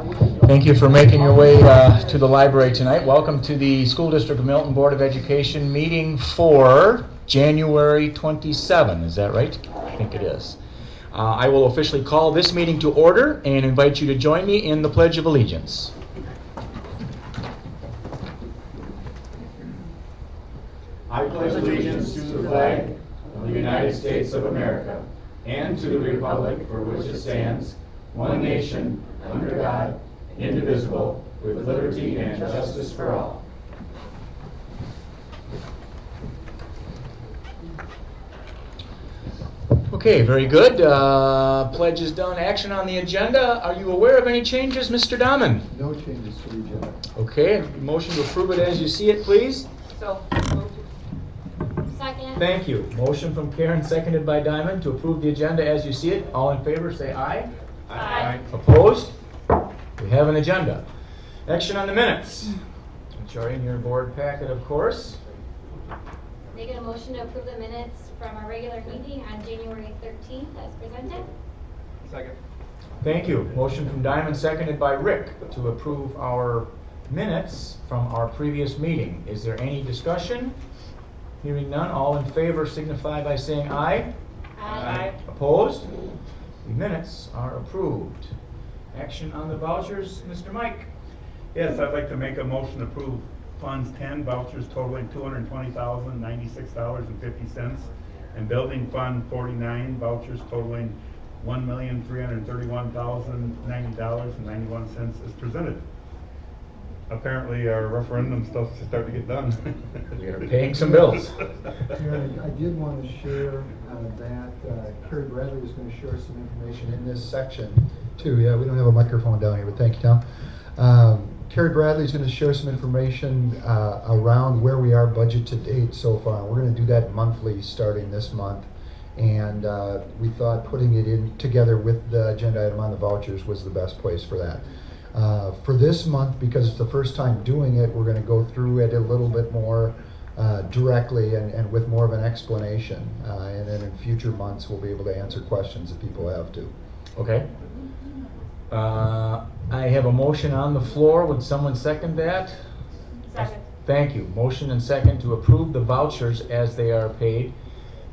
Thank you for making your way to the library tonight. Welcome to the School District of Milton Board of Education meeting for January 27. Is that right? I think it is. I will officially call this meeting to order and invite you to join me in the Pledge of Allegiance. I pledge allegiance to the flag of the United States of America and to the republic for which it stands, one nation, under God, indivisible, with liberty and justice for all. Okay, very good. Pledge is done. Action on the agenda. Are you aware of any changes, Mr. Dahman? No changes to the agenda. Okay, motion to approve it as you see it, please. So, second. Thank you. Motion from Karen, seconded by Diamond, to approve the agenda as you see it. All in favor, say aye. Aye. Opposed? We have an agenda. Action on the minutes, which are in your board packet, of course. Making a motion to approve the minutes from our regular meeting on January 13th as presented. Second. Thank you. Motion from Diamond, seconded by Rick, to approve our minutes from our previous meeting. Is there any discussion? Hearing none, all in favor signify by saying aye. Aye. Opposed? The minutes are approved. Action on the vouchers, Mr. Mike. Yes, I'd like to make a motion to approve funds 10 vouchers totaling $220,096.50, and building fund 49 vouchers totaling $1,331,090.91 as presented. Apparently our referendum stuff is starting to get done. We are paying some bills. Karen, I did want to share that Carrie Bradley is going to share some information in this section too. Yeah, we don't have a microphone down here, but thank you, Tom. Carrie Bradley is going to share some information around where we are budget to date so far. We're going to do that monthly starting this month. And we thought putting it in together with the agenda item on the vouchers was the best place for that. For this month, because it's the first time doing it, we're going to go through it a little bit more directly and with more of an explanation. And then in future months, we'll be able to answer questions if people have to. Okay. I have a motion on the floor. Would someone second that? Second. Thank you. Motion and second to approve the vouchers as they are paid.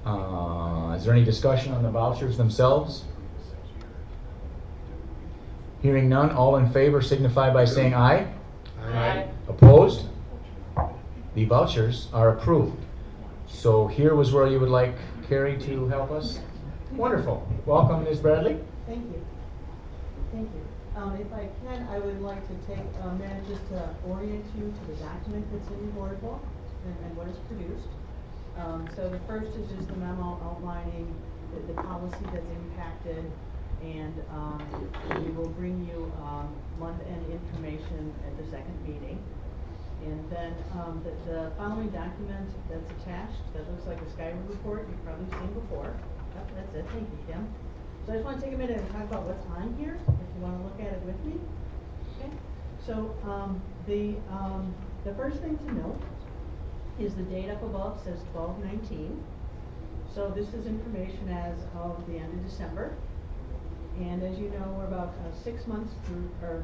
Is there any discussion on the vouchers themselves? Hearing none, all in favor signify by saying aye. Aye. Opposed? The vouchers are approved. So here was where you would like Carrie to help us. Wonderful. Welcome, Ms. Bradley. Thank you. Thank you. If I can, I would like to take a minute just to orient you to the document that's in your board book and what is produced. So the first is just the memo outlining the policy that's impacted, and we will bring you month-end information at the second meeting. And then the following document that's attached, that looks like a Skyward report you've probably seen before. Yep, that's it. Thank you, Kim. So I just want to take a minute and talk about what's on here, if you want to look at it with me. Okay. So the first thing to note is the date up above says 12/19. So this is information as of the end of December. And as you know, we're about 6 months through, or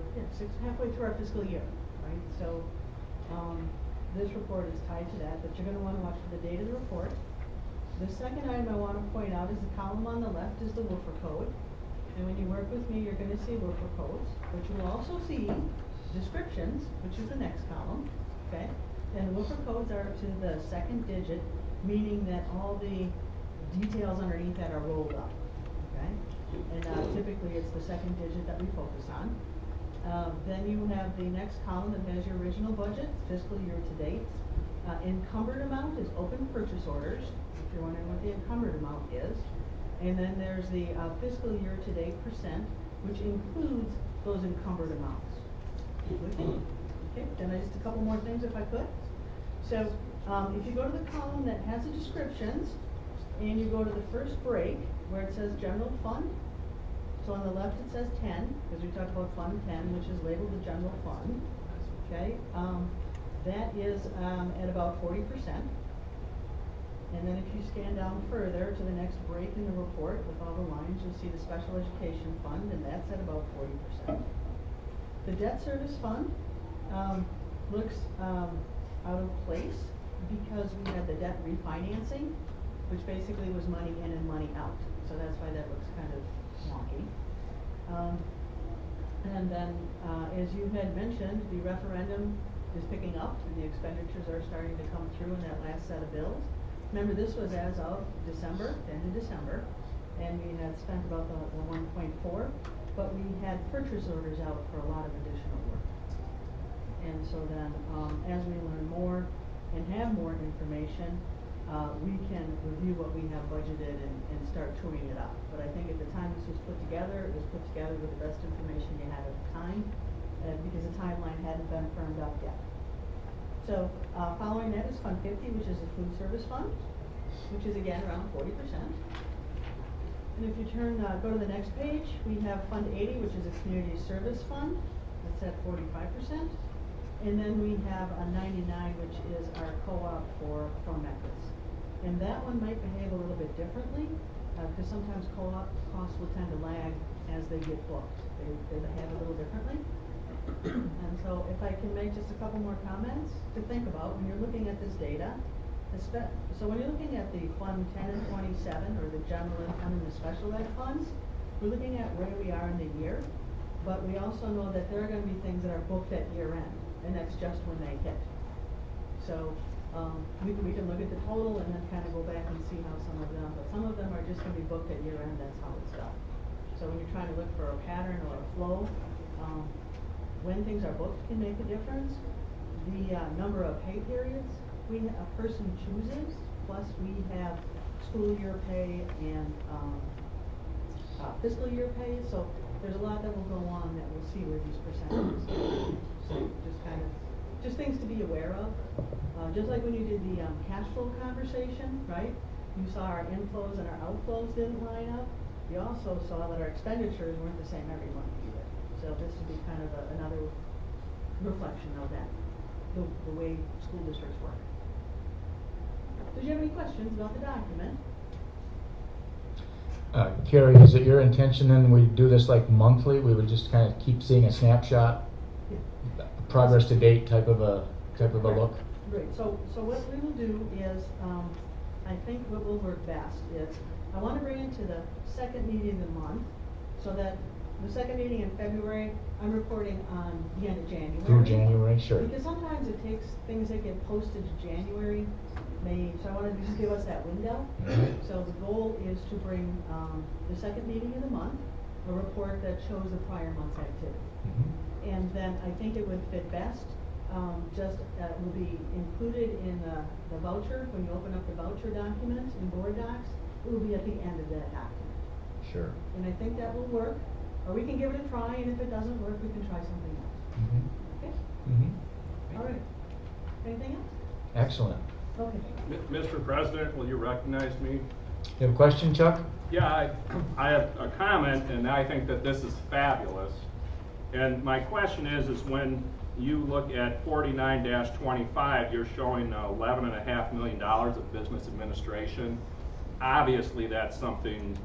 halfway through our fiscal year, right? So this report is tied to that, but you're going to want to watch for the date of the report. The second item I want to point out is the column on the left is the woofer code. And when you work with me, you're going to see woofer codes, but you will also see descriptions, which is the next column, okay? And the woofer codes are to the second digit, meaning that all the details underneath that are rolled up, okay? And typically it's the second digit that we focus on. Then you have the next column that has your original budget, fiscal year to date. Encumbered amount is open purchase orders, if you're wondering what the encumbered amount is. And then there's the fiscal year to date %, which includes those encumbered amounts. Okay, then just a couple more things if I could. So if you go to the column that has the descriptions, and you go to the first break where it says general fund. So on the left it says 10, because we talked about fund 10, which is labeled the general fund. Okay, that is at about 40%. And then if you scan down further to the next break in the report with all the lines, you'll see the special education fund, and that's at about 40%. The debt service fund, looks, out of place because we had the debt refinancing, which basically was money in and money out. So that's why that looks kind of wonky. And then, as you had mentioned, the referendum is picking up and the expenditures are starting to come through in that last set of bills. Remember, this was as of December, the end of December, and we had spent about the 1.4, but we had purchase orders out for a lot of additional work. And so then, as we learn more and have more information, we can review what we have budgeted and start tuning it up. But I think at the time this was put together, it was put together with the best information you had at the time, because the timeline hadn't been firmed up yet. So, following that is Fund 50, which is a food service fund, which is again around 40%. And if you turn, go to the next page, we have Fund 80, which is a community service fund. That's at 45%. And then we have a 99, which is our co-op for methods. And that one might behave a little bit differently, because sometimes co-op costs will tend to lag as they get booked. They behave a little differently. And so if I can make just a couple more comments to think about when you're looking at this data. So when you're looking at the Fund 10 and 27, or the general ed fund and the special ed funds, we're looking at where we are in the year, but we also know that there are going to be things that are booked at year end, and that's just when they hit. So we can look at the total and then kind of go back and see how some of them are just going to be booked at year end. That's how it's done. So when you're trying to look for a pattern or a flow, when things are booked can make a difference. The number of pay periods a person chooses, plus we have school year pay and fiscal year pay. So there's a lot that will go on that we'll see where these percentages go. So just things to be aware of. Just like when you did the cash flow conversation, right? You saw our inflows and our outflows didn't line up. You also saw that our expenditures weren't the same every month either. So this would be kind of another reflection of that, the way school districts work. Did you have any questions about the document? Carrie, is it your intention then we do this like monthly? We would just kind of keep seeing a snapshot, Yeah. progress to date type of a look? Great. So what we will do is, I think what will work best is, I want to bring it to the second meeting of the month, so that the second meeting in February, I'm reporting on the end of January. Through January, sure. Because sometimes it takes things that get posted to January, so I wanted to just give us that window. Mm-hmm. So the goal is to bring, the second meeting of the month, a report that shows the prior month's activity. Mm-hmm. And then I think it would fit best, will be included in the voucher, when you open up the voucher document in board docs, it will be at the end of that document. Sure. And I think that will work, or we can give it a try, and if it doesn't work, we can try something else. Mm-hmm. Okay? Mm-hmm. All right. Anything else? Excellent. Okay. Mr. President, will you recognize me? You have a question, Chuck? Yeah, I have a comment, and I think that this is fabulous. And my question is when you look at 49-25, you're showing $11.5 million of business administration. Obviously, that's something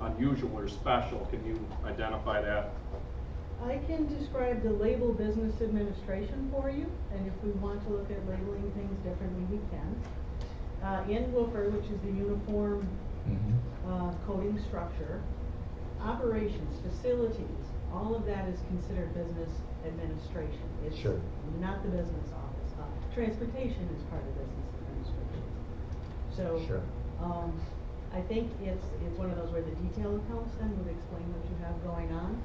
unusual or special. Can you identify that? I can describe the label business administration for you, and if we want to look at labeling things differently, we can. In Woofer, which is the uniform coding structure, operations, facilities, all of that is considered business administration. It's sure. Not the business office. Transportation is part of business administration. So sure. I think it's one of those where the detail accounts then would explain what you have going on.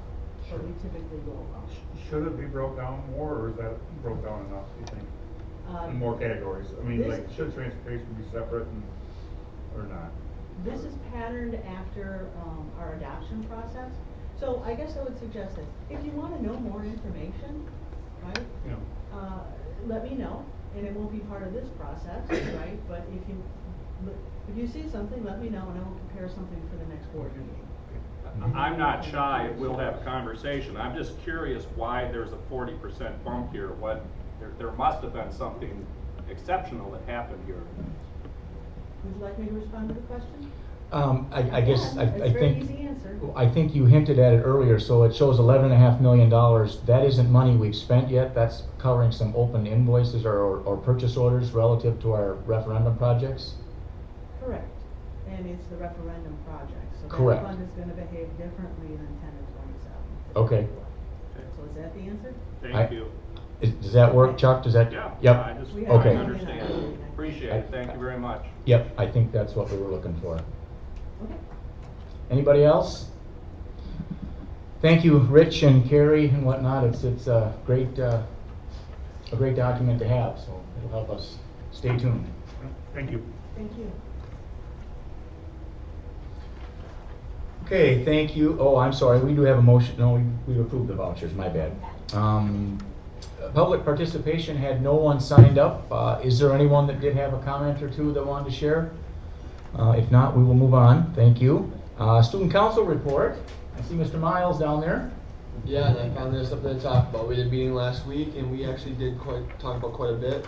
So we typically go along. Should it be broke down more, or is that broke down enough, you think? In more categories? I mean, like, should transportation be separate or not? This is patterned after our adoption process. So I guess I would suggest this. If you want to know more information, right? Yeah. Let me know, and it won't be part of this process, right? But if you see something, let me know, and I will prepare something for the next board meeting. I'm not shy, we'll have a conversation. I'm just curious why there's a 40% bump here. There must have been something exceptional that happened here. Would you like me to respond to the question? I guess, Yeah, I it's a very think. easy answer. I think you hinted at it earlier, so it shows $11.5 million. That isn't money we've spent yet, that's covering some open invoices or purchase orders relative to our referendum projects? Correct. And it's the referendum project, so Correct. that fund is gonna behave differently than 10 and 27. Okay. So is that the answer? Thank you. Does that work, Chuck? Does that? Yeah. Yep. I just We want Okay. to understand. Appreciate it. Thank you very much. Yep, I think that's what we were looking for. Okay. Anybody else? Thank you, Rich and Carrie and whatnot. It's a great document to have, so it'll help us. Stay tuned. Thank you. Thank you. Okay, thank you. Oh, I'm sorry, we do have a motion. No, we approved the vouchers, my bad. Public participation, had no one signed up. Is there anyone that did have a comment or two that wanted to share? If not, we will move on. Thank you. Student council report. I see Mr. Miles down there. Yeah, and I found there's something to talk about. We had a meeting last week, and we actually did talk about quite a bit.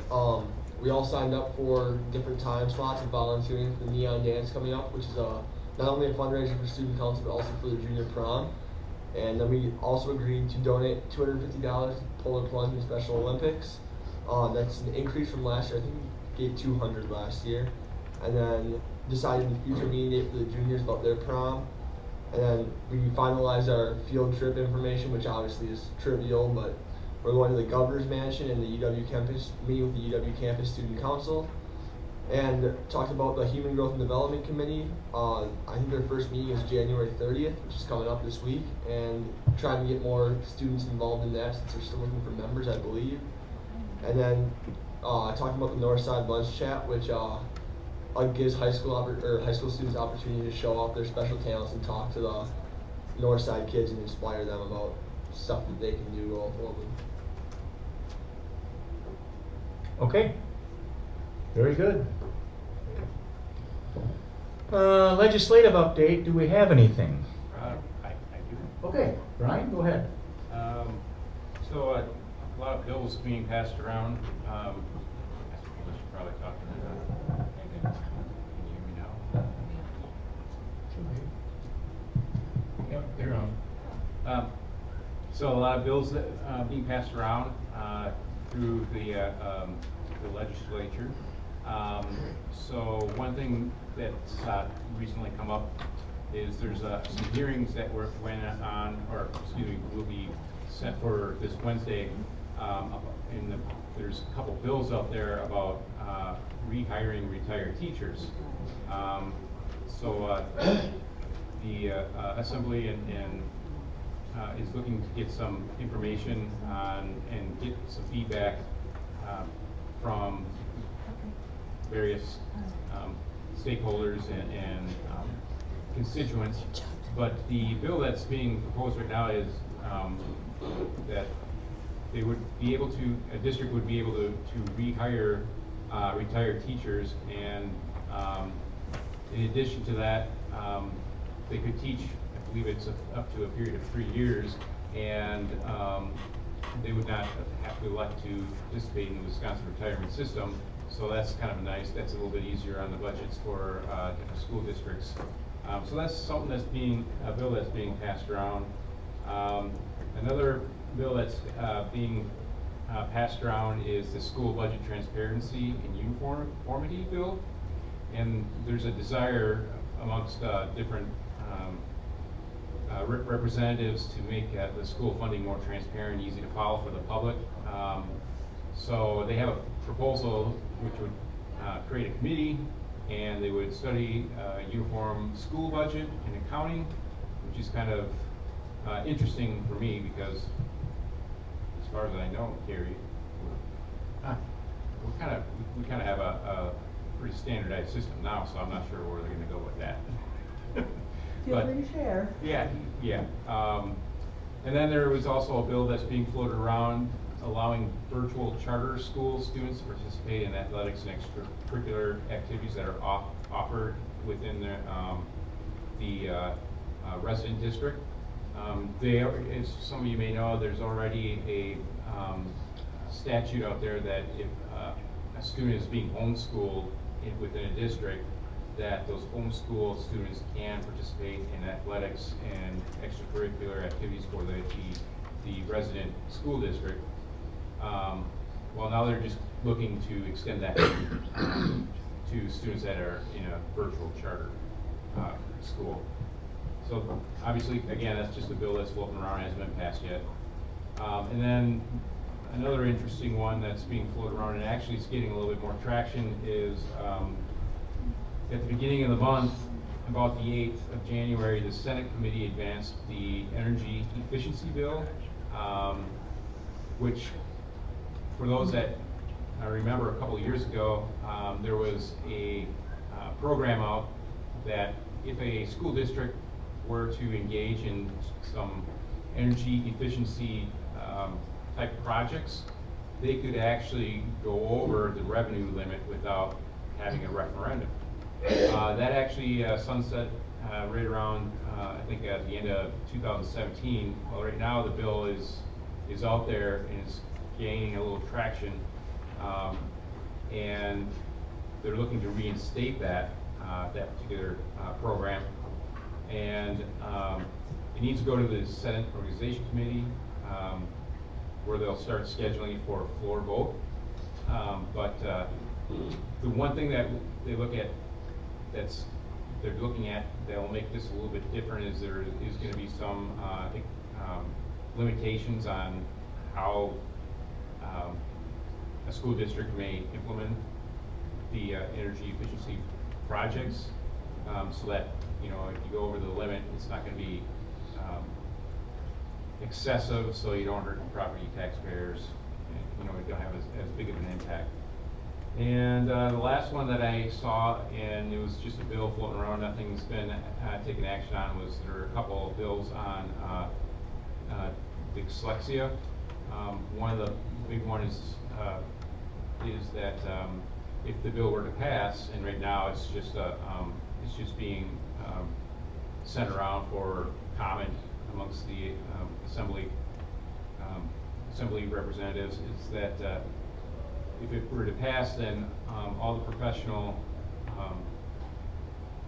We all signed up for different time slots and volunteering for the Neon Dance coming up, which is not only a fundraiser for student council, but also for the junior prom. And then we also agreed to donate $250 to Polar Plunge and Special Olympics. That's an increase from last year. I think we gave $200 last year. And then decided the future meeting date for the juniors about their prom. And then we finalized our field trip information, which obviously is trivial, but we're going to the governor's mansion and the UW campus, meeting with the UW campus student council. And talked about the Human Growth and Development Committee. I think their first meeting is January 30th, which is coming up this week, and trying to get more students involved in that since they're still looking for members, I believe. And then talking about the Northside Lunch Chat, which gives high school students opportunity to show off their special talents and talk to the Northside kids and inspire them about stuff that they can do going forward. Okay. Very good. Legislative update, do we have anything? I do. Okay, Brian, go ahead. So a lot of bills being passed around. I should probably talk to them. Can you hear me now? Yep, they're on. So a lot of bills that being passed around through the legislature. So one thing that's recently come up is there's some hearings that went on, or excuse me, will be set for this Wednesday. There's a couple bills out there about rehiring retired teachers. The Assembly is looking to get some information on and get some feedback from various stakeholders and constituents. But the bill that's being proposed right now is that they would be able to, a district would be able to rehire retired teachers, and in addition to that, they could teach, I believe it's up to a period of 3 years, and they would not have to elect to participate in the Wisconsin retirement system. So that's kind of nice. That's a little bit easier on the budgets for different school districts. So that's something that's a bill that's being passed around. Another bill that's being passed around is the school budget transparency and uniformity bill. And there's a desire amongst different representatives to make the school funding more transparent and easy to follow for the public. So they have a proposal which would create a committee, and they would study uniform school budget and accounting, which is kind of interesting for me because, as far as I know, Carrie, we kind of have a pretty standardized system now, so I'm not sure where they're going to go with that. Feel free to share. Yeah. And then there was also a bill that's being floated around allowing virtual charter school students to participate in athletics and extracurricular activities that are offered within the resident district. As some of you may know, there's already a statute out there that if a student is being homeschooled within a district, that those homeschool students can participate in athletics and extracurricular activities for the resident school district. Well, now they're just looking to extend that to students that are in a virtual charter school. So obviously, again, that's just a bill that's floating around, hasn't been passed yet. And then another interesting one that's being floated around, and actually it's getting a little bit more traction, is at the beginning of the month, about the 8th of January, the Senate committee advanced the energy efficiency bill, which, for those that remember, a couple of years ago, there was a program out that if a school district were to engage in some energy efficiency type projects, they could actually go over the revenue limit without having a referendum. That actually sunset right around, I think at the end of 2017. Well, right now the bill is out there and is gaining a little traction, and they're looking to reinstate that particular program, and it needs to go to the Senate Organization Committee, where they'll start scheduling for a floor vote. But the one thing that they look at they're looking at that will make this a little bit different is there is going to be some I think limitations on how a school district may implement the energy efficiency projects, so that, you know, if you go over the limit, it's not going to be excessive, so you don't hurt the property taxpayers, and, you know, it don't have as big of an impact. And the last one that I saw, and it was just a bill floating around, nothing's been taken action on, was there are a couple of bills on dyslexia. One of the big one is that if the bill were to pass, and right now it's just being sent around for comment amongst the assembly representatives, is that if it were to pass, then all the professional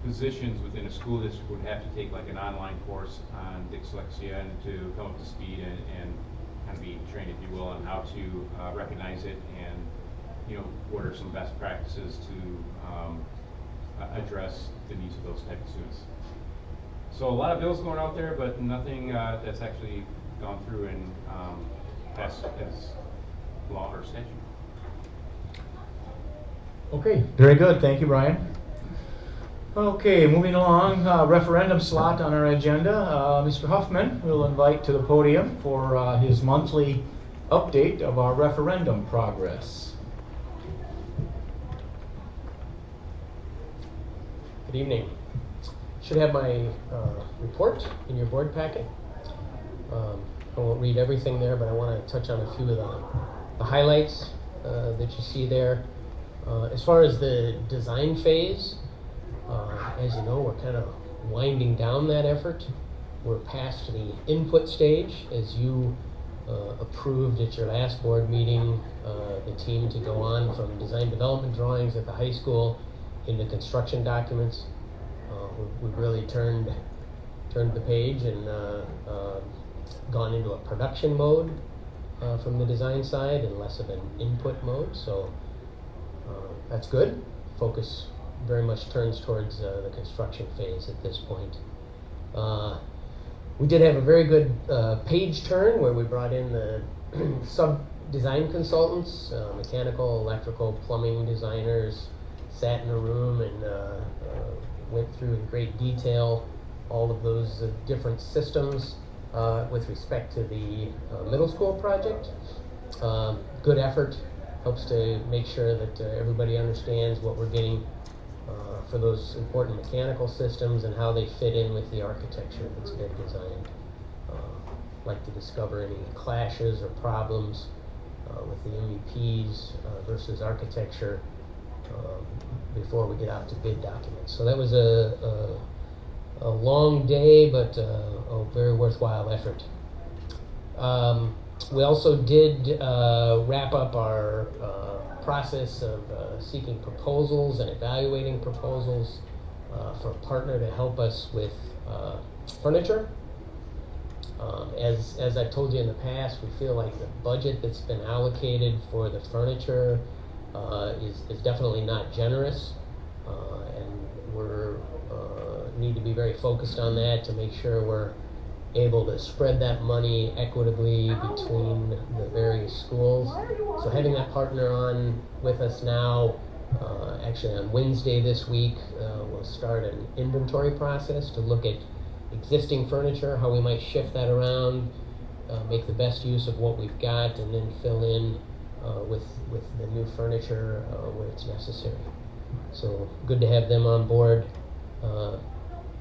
positions within a school district would have to take like an online course on dyslexia and to come up to speed and kind of be trained, if you will, on how to recognize it, and, you know, what are some best practices to address the needs of those type of students. So a lot of bills going out there, but nothing that's actually gone through and passed as law or statute. Okay, very good. Thank you, Brian. Okay, moving along, referendum slot on our agenda. Mr. Huffman we'll invite to the podium for his monthly update of our referendum progress. Good evening. Should have my report in your board packet. I won't read everything there, but I want to touch on a few of the highlights that you see there. As far as the design phase, as you know, we're kind of winding down that effort. We're past the input stage, as you approved at your last board meeting, the team to go on from design development drawings at the high school into construction documents. We've really turned the page and gone into a production mode from the design side and less of an input mode, so that's good. Focus very much turns towards the construction phase at this point. We did have a very good page turn where we brought in the sub-design consultants, mechanical, electrical, plumbing designers, sat in a room and went through in great detail all of those different systems with respect to the middle school project. Good effort. Helps to make sure that everybody understands what we're getting for those important mechanical systems and how they fit in with the architecture that's been designed. Like to discover any clashes or problems with the MEPs versus architecture before we get out to bid documents. So that was a long day, but a very worthwhile effort. We also did wrap up our process of seeking proposals and evaluating proposals for a partner to help us with furniture. As I've told you in the past, we feel like the budget that's been allocated for the furniture is definitely not generous, and we're need to be very focused on that to make sure we're able to spread that money equitably between the various schools. So having that partner on with us now, actually on Wednesday this week, we'll start an inventory process to look at existing furniture, how we might shift that around, make the best use of what we've got, and then fill in with the new furniture where it's necessary. So good to have them on board.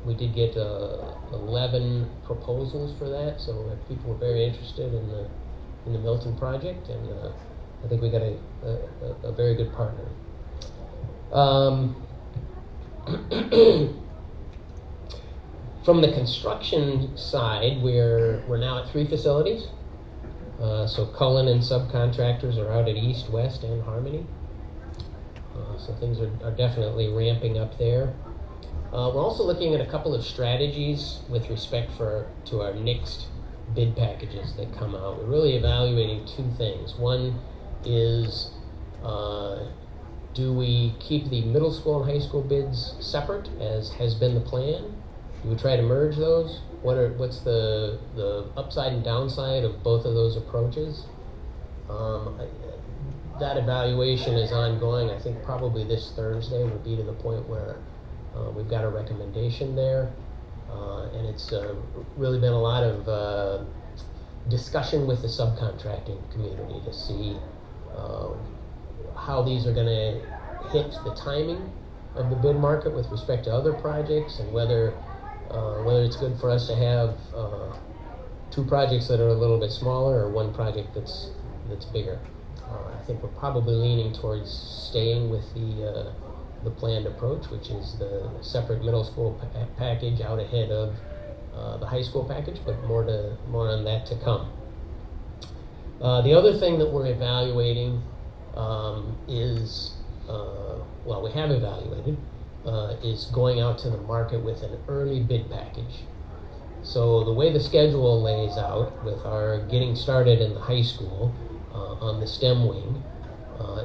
We did get 11 proposals for that, so people were very interested in the Milton project, and I think we got a very good partner. From the construction side, we're now at 3 facilities. So Cullen and subcontractors are out at East, West, and Harmony. So things are definitely ramping up there. We're also looking at a couple of strategies with respect to our next bid packages that come out. We're really evaluating 2 things. One is, do we keep the middle school and high school bids separate, as has been the plan? Do we try to merge those? What's the upside and downside of both of those approaches? That evaluation is ongoing. I think probably this Thursday will be to the point where we've got a recommendation there, and it's really been a lot of discussion with the subcontracting community to see how these are going to hit the timing of the bid market with respect to other projects, and whether it's good for us to have 2 projects that are a little bit smaller or 1 project that's bigger. I think we're probably leaning towards staying with the planned approach, which is the separate middle school package out ahead of the high school package, but more on that to come. The other thing that we're evaluating is, we have evaluated, is going out to the market with an early bid package. So the way the schedule lays out with our getting started in the high school on the STEM wing,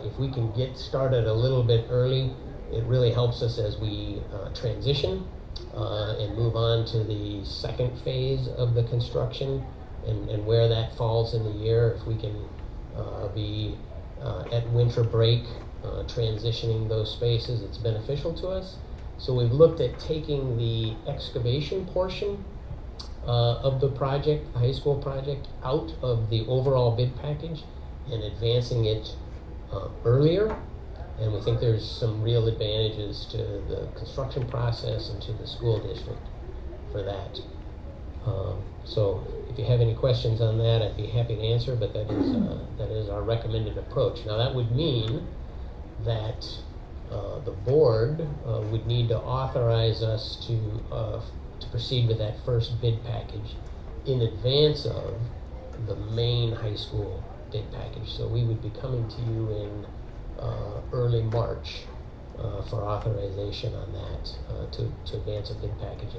if we can get started a little bit early, it really helps us as we transition and move on to the second phase of the construction, and where that falls in the year. If we can be at winter break transitioning those spaces, it's beneficial to us. So we've looked at taking the excavation portion of the project, the high school project, out of the overall bid package and advancing it earlier. And we think there's some real advantages to the construction process and to the school district for that. So if you have any questions on that, I'd be happy to answer, but that is our recommended approach. Now that would mean that the board would need to authorize us to proceed with that first bid package in advance of the main high school bid package. So we would be coming to you in early March for authorization on that to advance a bid package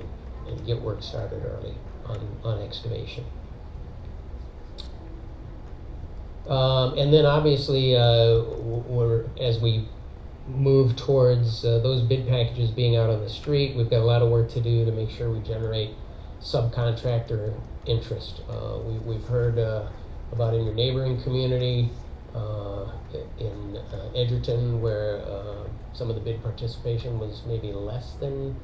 and get work started early on excavation. And then obviously as we move towards those bid packages being out on the street, we've got a lot of work to do to make sure we generate subcontractor interest. We've heard about in your neighboring community in Edgerton, where some of the bid participation was maybe less than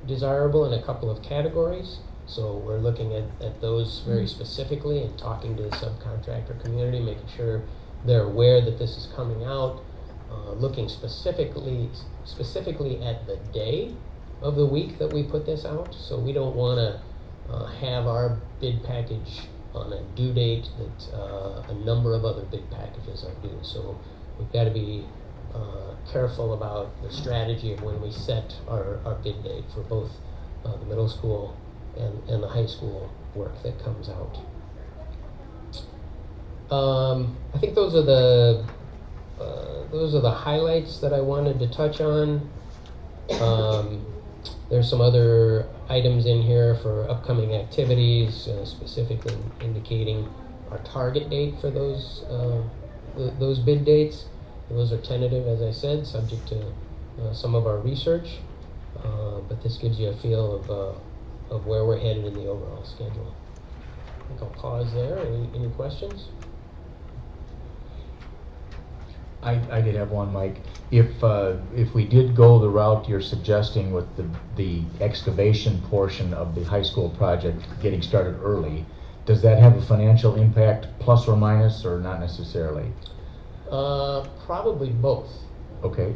desirable in a couple of categories. So we're looking at those very specifically and talking to the subcontractor community, making sure they're aware that this is coming out, looking specifically at the day of the week that we put this out. So we don't want to have our bid package on a due date that a number of other bid packages are due. So we've got to be careful about the strategy of when we set our bid date for both the middle school and the high school work that comes out. I think those are the highlights that I wanted to touch on. There's some other items in here for upcoming activities, specifically indicating our target date for those bid dates. Those are tentative, as I said, subject to some of our research, but this gives you a feel of where we're headed in the overall schedule. I think I'll pause there. Any questions? I did have one, Mike. If we did go the route you're suggesting with the excavation portion of the high school project getting started early, does that have a financial impact, plus or minus, or not necessarily? Probably both. Okay.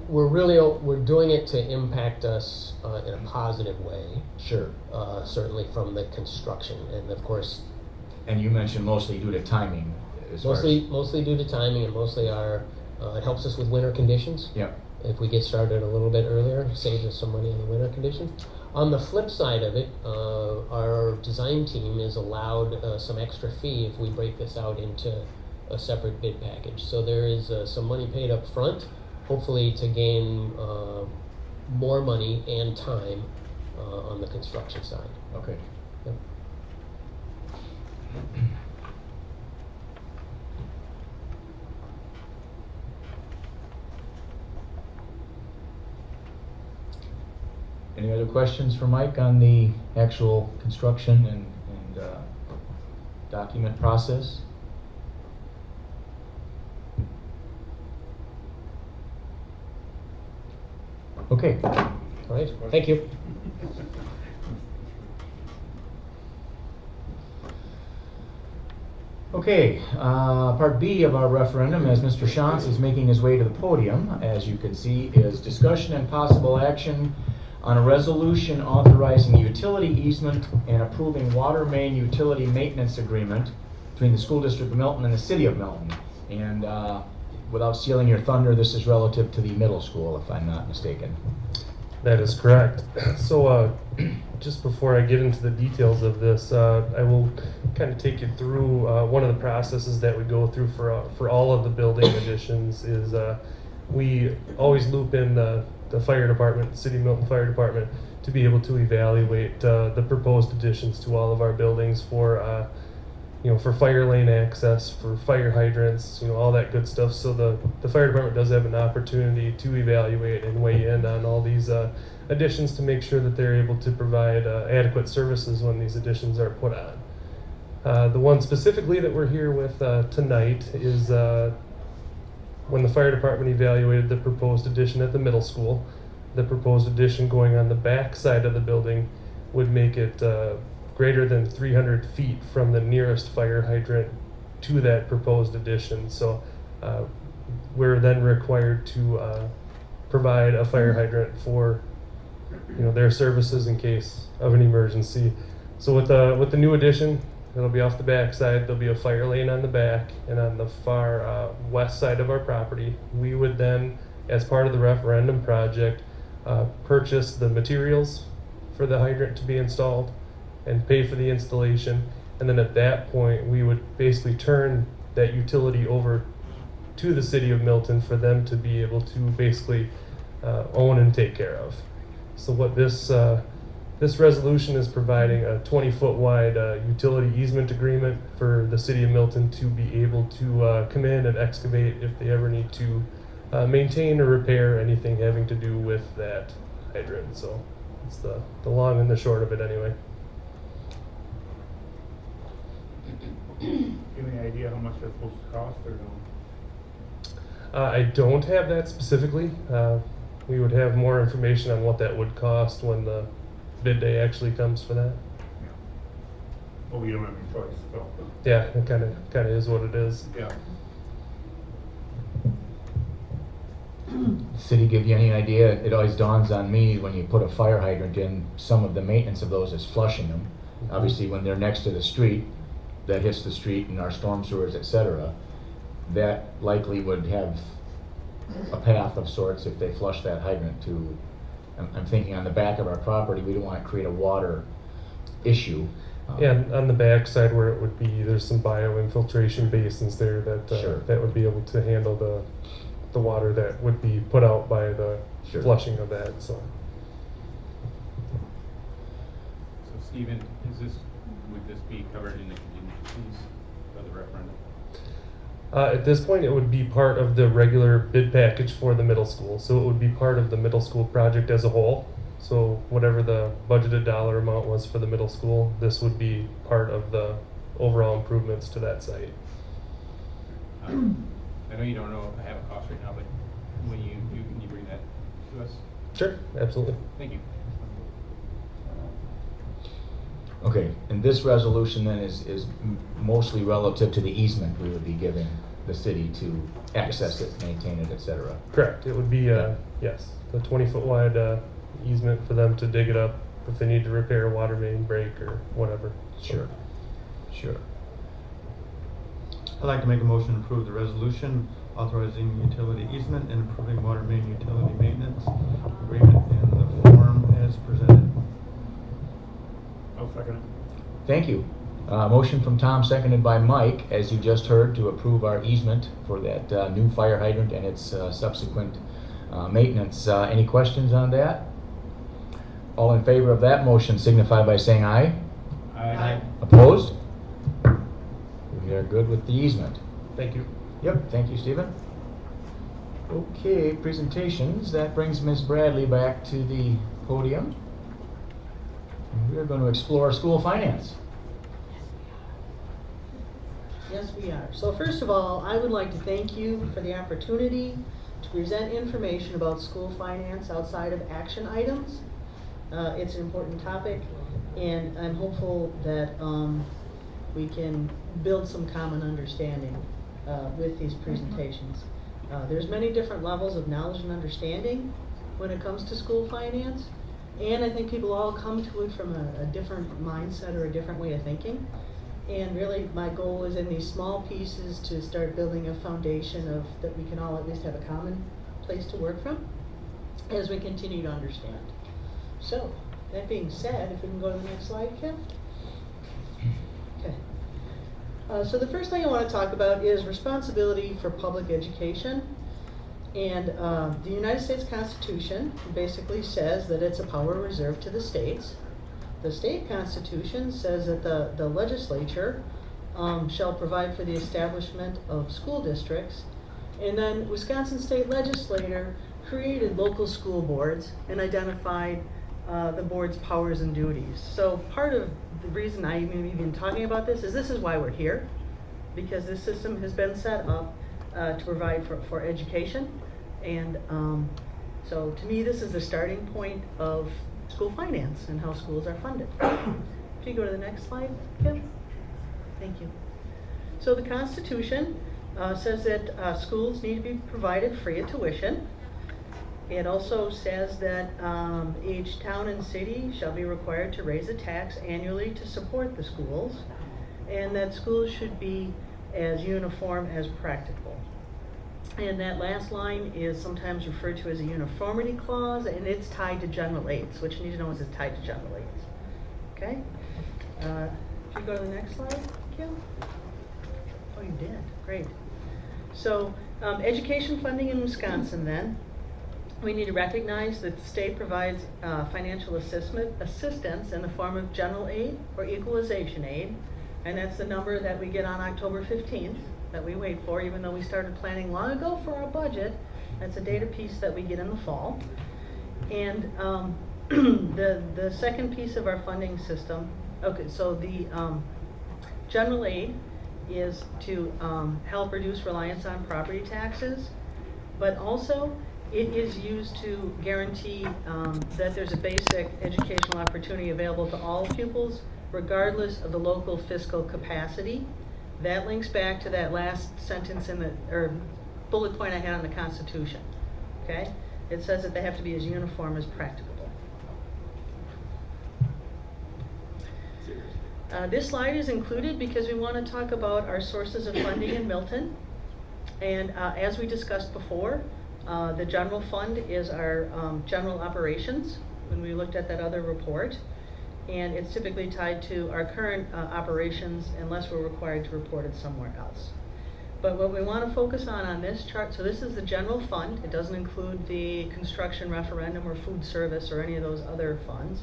We're doing it to impact us in a positive way. Sure. Certainly from the construction, and of course. And you mentioned mostly due to timing. Mostly due to timing, and mostly it helps us with winter conditions. Yeah. If we get started a little bit earlier, saves us some money on the winter conditions. On the flip side of it, our design team is allowed some extra fee if we break this out into a separate bid package. So there is some money paid up front, hopefully to gain more money and time on the construction side. Okay. Yep. Any other questions for Mike on the actual construction and document process? Okay. All right. Thank you. Okay, part B of our referendum, as Mr. Shantz is making his way to the podium, as you can see, is discussion and possible action on a resolution authorizing utility easement and approving water main utility maintenance agreement between the School District of Milton and the City of Milton. And without stealing your thunder, this is relative to the middle school, if I'm not mistaken. That is correct. So just before I get into the details of this, I will kind of take you through one of the processes that we go through for all of the building additions. Is we always loop in the fire department, the City of Milton Fire Department, to be able to evaluate the proposed additions to all of our buildings for for fire lane access, for fire hydrants, all that good stuff. So the fire department does have an opportunity to evaluate and weigh in on all these additions to make sure that they're able to provide adequate services when these additions are put on. The one specifically that we're here with tonight is when the fire department evaluated the proposed addition at the middle school. The proposed addition going on the back side of the building would make it greater than 300 feet from the nearest fire hydrant to that proposed addition. So we're then required to provide a fire hydrant for their services in case of an emergency. So with the new addition, it'll be off the back side. There'll be a fire lane on the back, and on the far west side of our property, we would then, as part of the referendum project, purchase the materials for the hydrant to be installed and pay for the installation. And then at that point, we would basically turn that utility over to the City of Milton for them to be able to basically own and take care of. So what this resolution is providing a 20-foot wide utility easement agreement for the City of Milton to be able to come in and excavate if they ever need to maintain or repair anything having to do with that hydrant. So it's the long and the short of it anyway. Any idea how much that's supposed to cost, or no? I don't have that specifically. We would have more information on what that would cost when the bid day actually comes for that. Yeah. Well, we don't have any choice, so. Yeah, it kind of is what it is. Yeah. City give you any idea? It always dawns on me when you put a fire hydrant in, some of the maintenance of those is flushing them. Obviously, when they're next to the street, that hits the street and our storm sewers, etc., that likely would have a path of sorts if they flush that hydrant to, I'm thinking on the back of our property, we don't want to create a water issue. Yeah, on the back side where it would be, there's some bioinfiltration basins there that Sure. that would be able to handle the water that would be put out by the Sure. flushing of that. So Stephen, would this be covered in the contingencies of the referendum? At this point, it would be part of the regular bid package for the middle school. So it would be part of the middle school project as a whole. So whatever the budgeted dollar amount was for the middle school, this would be part of the overall improvements to that site. I know you don't know if I have a cost right now, but when can you bring that to us? Sure, absolutely. Thank you. Okay, and this resolution then is mostly relative to the easement we would be giving the city to access it, maintain it, etc. Correct. It would be, yes, the 20-foot wide easement for them to dig it up if they need to repair a water main break or whatever. Sure, sure. I'd like to make a motion to approve the resolution authorizing utility easement and approving water main utility maintenance agreement in the form as presented. I'll second it. Thank you. Motion from Tom, seconded by Mike, as you just heard, to approve our easement for that new fire hydrant and its subsequent maintenance. Any questions on that? All in favor of that motion signify by saying aye. Aye. Opposed? We are good with the easement. Thank you. Yep, thank you, Stephen. Okay, presentations. That brings Ms. Bradley back to the podium. And we are going to explore school finance. Yes, we are. So first of all, I would like to thank you for the opportunity to present information about school finance outside of action items. It's an important topic, and I'm hopeful that we can build some common understanding with these presentations. There's many different levels of knowledge and understanding when it comes to school finance, and I think people all come to it from a different mindset or a different way of thinking. And really, my goal is in these small pieces to start building a foundation of that we can all at least have a common place to work from as we continue to understand. So, that being said, if we can go to the next slide, Kim. Okay. So the first thing I want to talk about is responsibility for public education. And the United States Constitution basically says that it's a power reserved to the states. The state constitution says that the legislature shall provide for the establishment of school districts. And then Wisconsin state legislature created local school boards and identified the board's powers and duties. So part of the reason I'm even talking about this is why we're here, because this system has been set up to provide for education. And so to me, this is the starting point of school finance and how schools are funded. If you go to the next slide, Kim. Thank you. So the Constitution says that schools need to be provided free of tuition. It also says that each town and city shall be required to raise a tax annually to support the schools, and that schools should be as uniform as practicable. And that last line is sometimes referred to as a uniformity clause, and it's tied to general aids. What you need to know is it's tied to general aids. Okay? If you go to the next slide, Kim. Oh, you did. Great. So, education funding in Wisconsin then. We need to recognize that the state provides financial assistance in the form of general aid or equalization aid, and that's the number that we get on October 15th that we wait for, even though we started planning long ago for our budget. That's a data piece that we get in the fall. And the second piece of our funding system, okay, so the general aid is to help reduce reliance on property taxes, but also it is used to guarantee that there's a basic educational opportunity available to all pupils, regardless of the local fiscal capacity. That links back to that last sentence in the, or bullet point I had on the Constitution. Okay? It says that they have to be as uniform as practicable. This slide is included because we want to talk about our sources of funding in Milton. And as we discussed before, the general fund is our general operations when we looked at that other report. And it's typically tied to our current operations unless we're required to report it somewhere else. But what we want to focus on this chart, so this is the general fund. It doesn't include the construction referendum or food service or any of those other funds.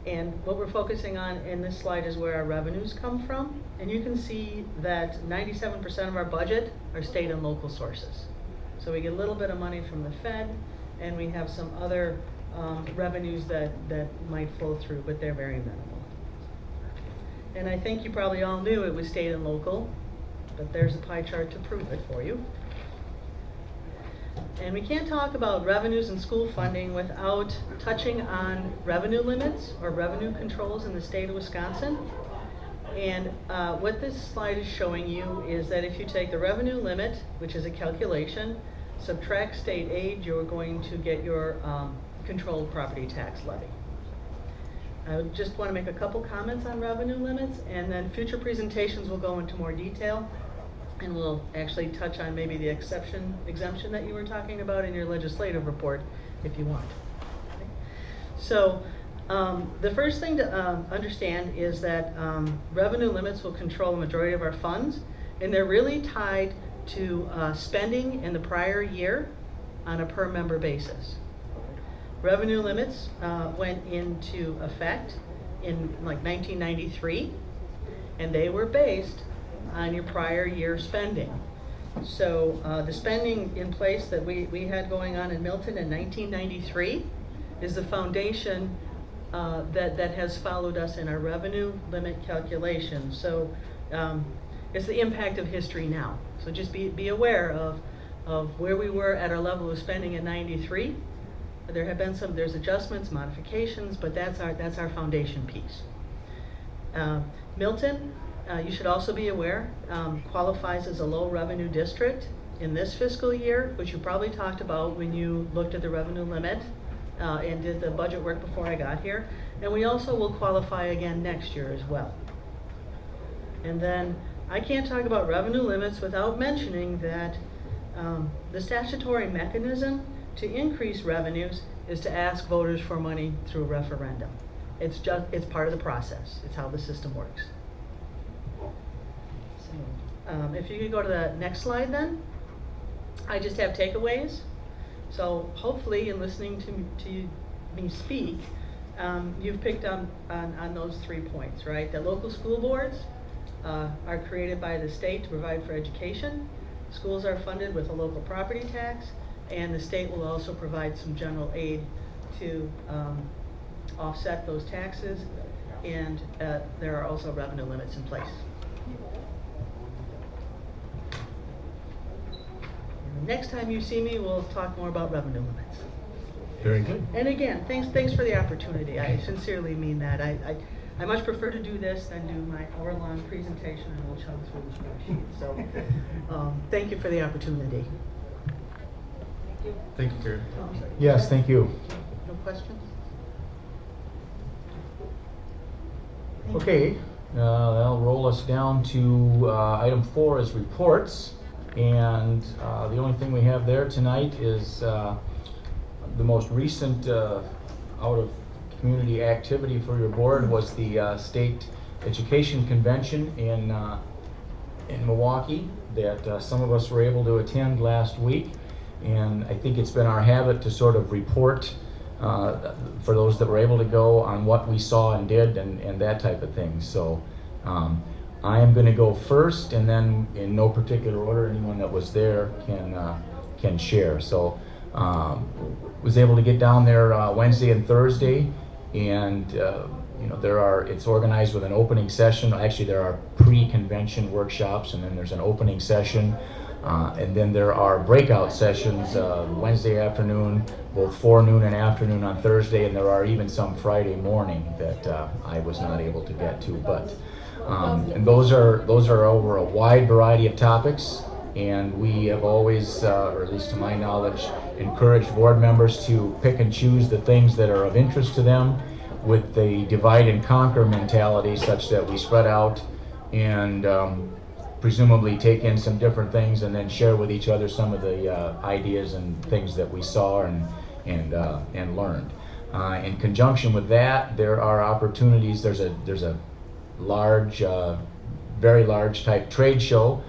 And what we're focusing on in this slide is where our revenues come from. And you can see that 97% of our budget are state and local sources. So we get a little bit of money from the Fed, and we have some other revenues that might flow through, but they're very minimal. And I think you probably all knew it was state and local, but there's a pie chart to prove it for you. And we can't talk about revenues and school funding without touching on revenue limits or revenue controls in the state of Wisconsin. And what this slide is showing you is that if you take the revenue limit, which is a calculation, subtract state aid, you're going to get your controlled property tax levy. I just want to make a couple comments on revenue limits, and then future presentations will go into more detail, and we'll actually touch on maybe the exemption that you were talking about in your legislative report, if you want. Okay. So the first thing to understand is that revenue limits will control the majority of our funds, and they're really tied to spending in the prior year on a per member basis. Revenue limits went into effect in like 1993, and they were based on your prior year spending. So the spending in place that we had going on in Milton in 1993 is the foundation that has followed us in our revenue limit calculation. So it's the impact of history now. So just be aware of where we were at our level of spending in 93. There have been there's adjustments, modifications, but that's our foundation piece. Milton, you should also be aware, qualifies as a low revenue district in this fiscal year, which you probably talked about when you looked at the revenue limit and did the budget work before I got here. And we also will qualify again next year as well. And then I can't talk about revenue limits without mentioning that the statutory mechanism to increase revenues is to ask voters for money through a referendum. It's part of the process. It's how the system works. So, if you could go to the next slide then. I just have takeaways. So hopefully in listening to me speak, you've picked on those 3 points, right? That local school boards are created by the state to provide for education. Schools are funded with a local property tax, and the state will also provide some general aid to offset those taxes, and there are also revenue limits in place. And the next time you see me, we'll talk more about revenue limits. Very good. And again, thanks for the opportunity. I sincerely mean that. I much prefer to do this than do my hour-long presentation and we'll chug through the spreadsheet. So thank you for the opportunity. Thank you, Karen. Yes, thank you. No questions? Okay, that'll roll us down to item 4 is reports. And the only thing we have there tonight is the most recent out of community activity for your board was the State Education Convention in Milwaukee that some of us were able to attend last week. And I think it's been our habit to sort of report for those that were able to go on what we saw and did and that type of thing. So I am going to go first, and then in no particular order, anyone that was there can share. So was able to get down there Wednesday and Thursday, and it's organized with an opening session. Actually, there are pre-convention workshops, and then there's an opening session. And then there are breakout sessions Wednesday afternoon, both forenoon and afternoon on Thursday, and there are even some Friday morning that I was not able to get to. But and those are over a wide variety of topics, and we have always, or at least to my knowledge, encouraged board members to pick and choose the things that are of interest to them with the divide and conquer mentality, such that we spread out and presumably take in some different things and then share with each other some of the ideas and things that we saw and learned. In conjunction with that, there are opportunities. There's a large, very large type trade show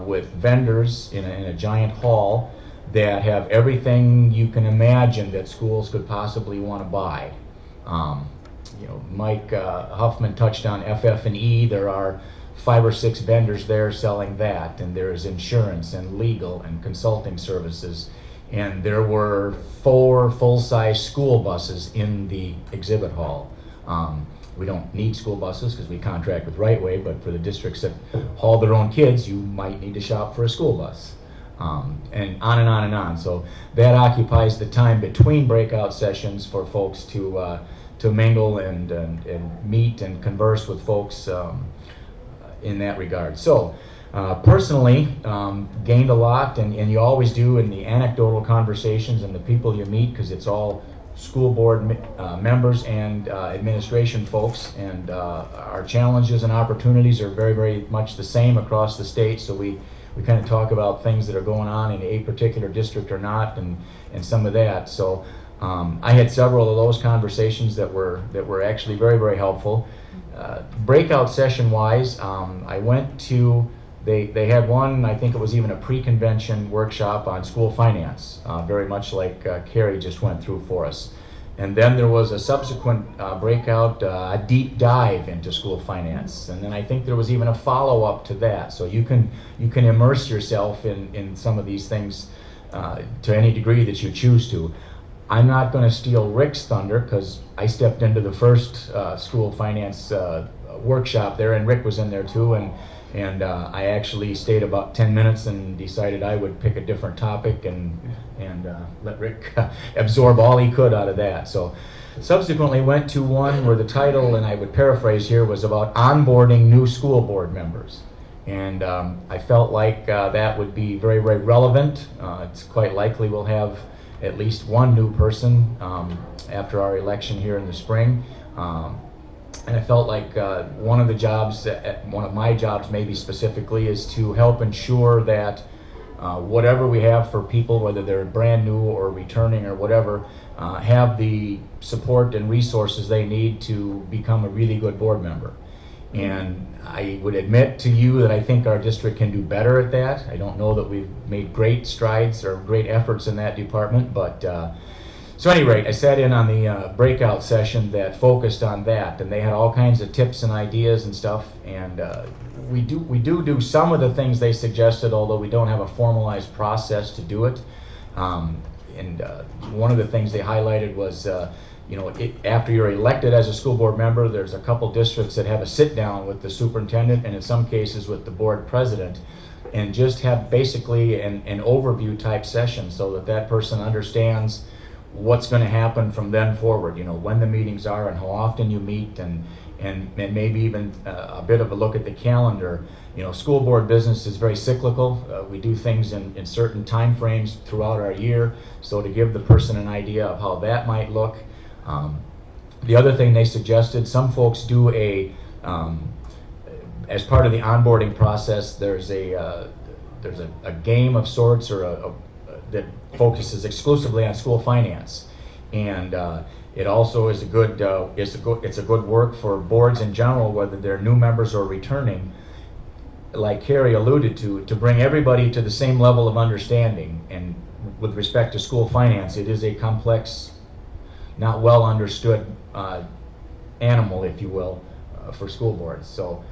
with vendors in a giant hall that have everything you can imagine that schools could possibly want to buy. Mike Huffman touched on FF&E. There are 5 or 6 vendors there selling that, and there's insurance and legal and consulting services. And there were 4 full-size school buses in the exhibit hall. We don't need school buses because we contract with Right Way, but for the districts that haul their own kids, you might need to shop for a school bus. And on and on and on. So that occupies the time between breakout sessions for folks to mingle and meet and converse with folks in that regard. So personally, gained a lot, and you always do in the anecdotal conversations and the people you meet, because it's all school board members and administration folks, and our challenges and opportunities are very, very much the same across the state. So we kind of talk about things that are going on in a particular district or not, and some of that. So I had several of those conversations that were actually very, very helpful. Breakout session wise, I went to, they had one, I think it was even a pre-convention workshop on school finance, very much like Carrie just went through for us. And then there was a subsequent breakout, a deep dive into school finance. And then I think there was even a follow-up to that. So you can immerse yourself in some of these things to any degree that you choose to. I'm not going to steal Rick's thunder, because I stepped into the first school finance workshop there, and Rick was in there too. And I actually stayed about 10 minutes and decided I would pick a different topic and let Rick absorb all he could out of that. So subsequently went to one where the title, and I would paraphrase here, was about onboarding new school board members. And I felt like that would be very, very relevant. It's quite likely we'll have at least one new person after our election here in the spring. And I felt like one of the jobs, one of my jobs maybe specifically, is to help ensure that whatever we have for people, whether they're brand new or returning or whatever, have the support and resources they need to become a really good board member. And I would admit to you that I think our district can do better at that. I don't know that we've made great strides or great efforts in that department, but so at any rate, I sat in on the breakout session that focused on that, and they had all kinds of tips and ideas and stuff. And we do some of the things they suggested, although we don't have a formalized process to do it. And one of the things they highlighted was, after you're elected as a school board member, there's a couple districts that have a sit down with the superintendent, and in some cases with the board president, and just have basically an overview type session so that that person understands what's going to happen from then forward, when the meetings are and how often you meet, and maybe even a bit of a look at the calendar. School board business is very cyclical. We do things in certain time frames throughout our year, so to give the person an idea of how that might look. The other thing they suggested, some folks do as part of the onboarding process, there's a game of sorts, or that focuses exclusively on school finance, and it also is a good work for boards in general, whether they're new members or returning, like Carrie alluded to bring everybody to the same level of understanding. And with respect to school finance, it is a complex, not well understood animal, if you will, for school boards. So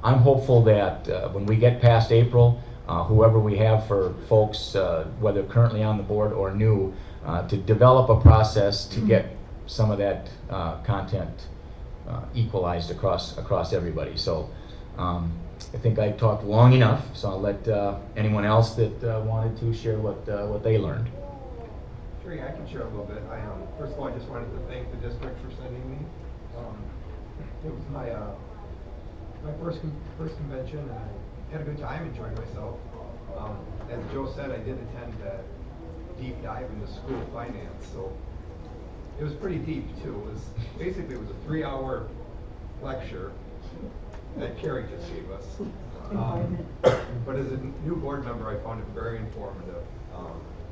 I'm hopeful that when we get past April, whoever we have for folks, whether currently on the board or new, to develop a process to get some of that content equalized across everybody. So I think I talked long enough, so I'll let anyone else that wanted to share what they learned. Sure, yeah, I can share a little bit. First of all, I just wanted to thank the district for sending me. It was my first convention, and I had a good time, enjoyed myself. As Joe said, I did attend that deep dive into school finance, so it was pretty deep too. It was a 3-hour lecture that Carrie just gave us. But as a new board member, I found it very informative.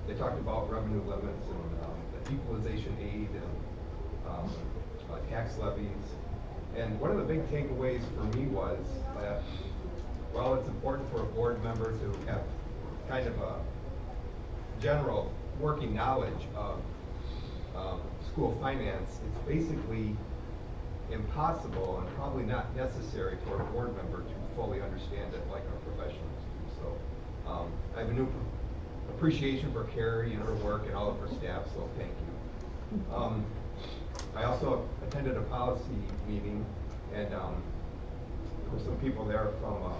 They talked about revenue limits and the equalization aid and tax levies. And one of the big takeaways for me was that while it's important for a board member to have kind of a general working knowledge of school finance, it's basically impossible and probably not necessary for a board member to fully understand it like our professionals do. So I have a new appreciation for Carrie and her work and all of her staff, so thank you. I also attended a policy meeting, and there were some people there from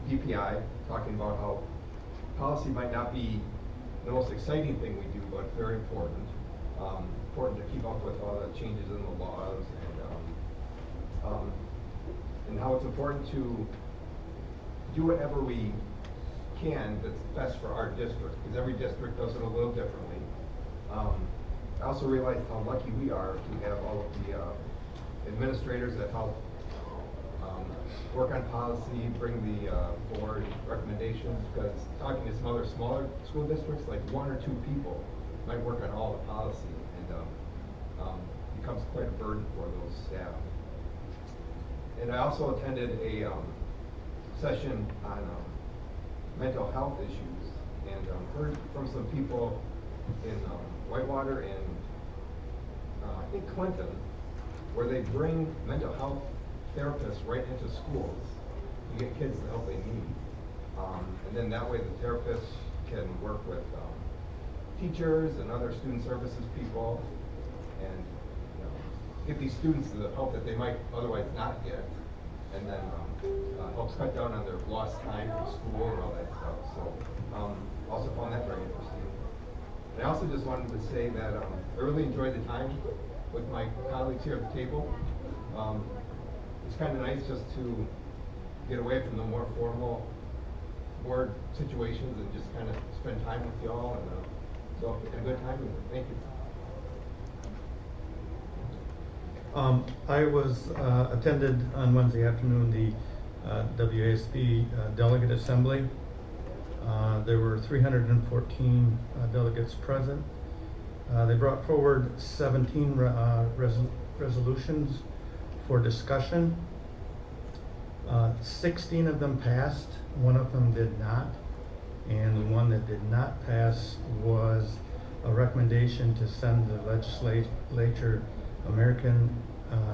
DPI talking about how policy might not be the most exciting thing we do, but very important. Important to keep up with all the changes in the laws, and how it's important to do whatever we can that's best for our district, because every district does it a little differently. I also realized how lucky we are to have all of the administrators that help work on policy, bring the board recommendations, because talking to some other smaller school districts, like 1 or 2 people might work on all the policy, and becomes quite a burden for those staff. And I also attended a session on mental health issues, and heard from some people in Whitewater and I think Clinton, where they bring mental health therapists right into schools to get kids the help they need. And then that way the therapists can work with teachers and other student services people, and get these students the help that they might otherwise not get, and then helps cut down on their lost time from school and all that stuff. So also found that very interesting. And I also just wanted to say that I really enjoyed the time with my colleagues here at the table. It's kind of nice just to get away from the more formal board situations and just kind of spend time with y'all, and so a good time. Thank you. I was attended on Wednesday afternoon the WASB delegate assembly. There were 314 delegates present. They brought forward 17 resolutions for discussion. 16 of them passed, 1 of them did not, and the one that did not pass was a recommendation to send the legislature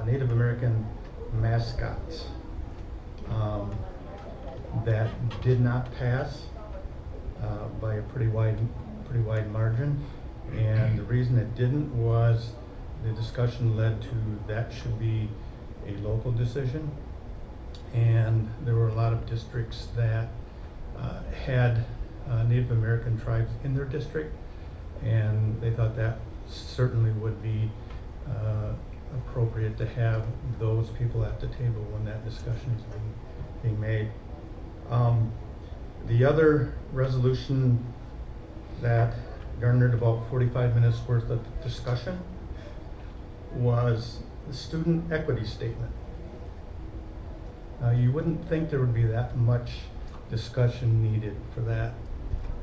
Native American mascots. That did not pass by a pretty wide margin, and the reason it didn't was the discussion led to that should be a local decision, and there were a lot of districts that had Native American tribes in their district, and they thought that certainly would be appropriate to have those people at the table when that discussion is being made. The other resolution that garnered about 45 minutes worth of discussion was the student equity statement. You wouldn't think there would be that much discussion needed for that.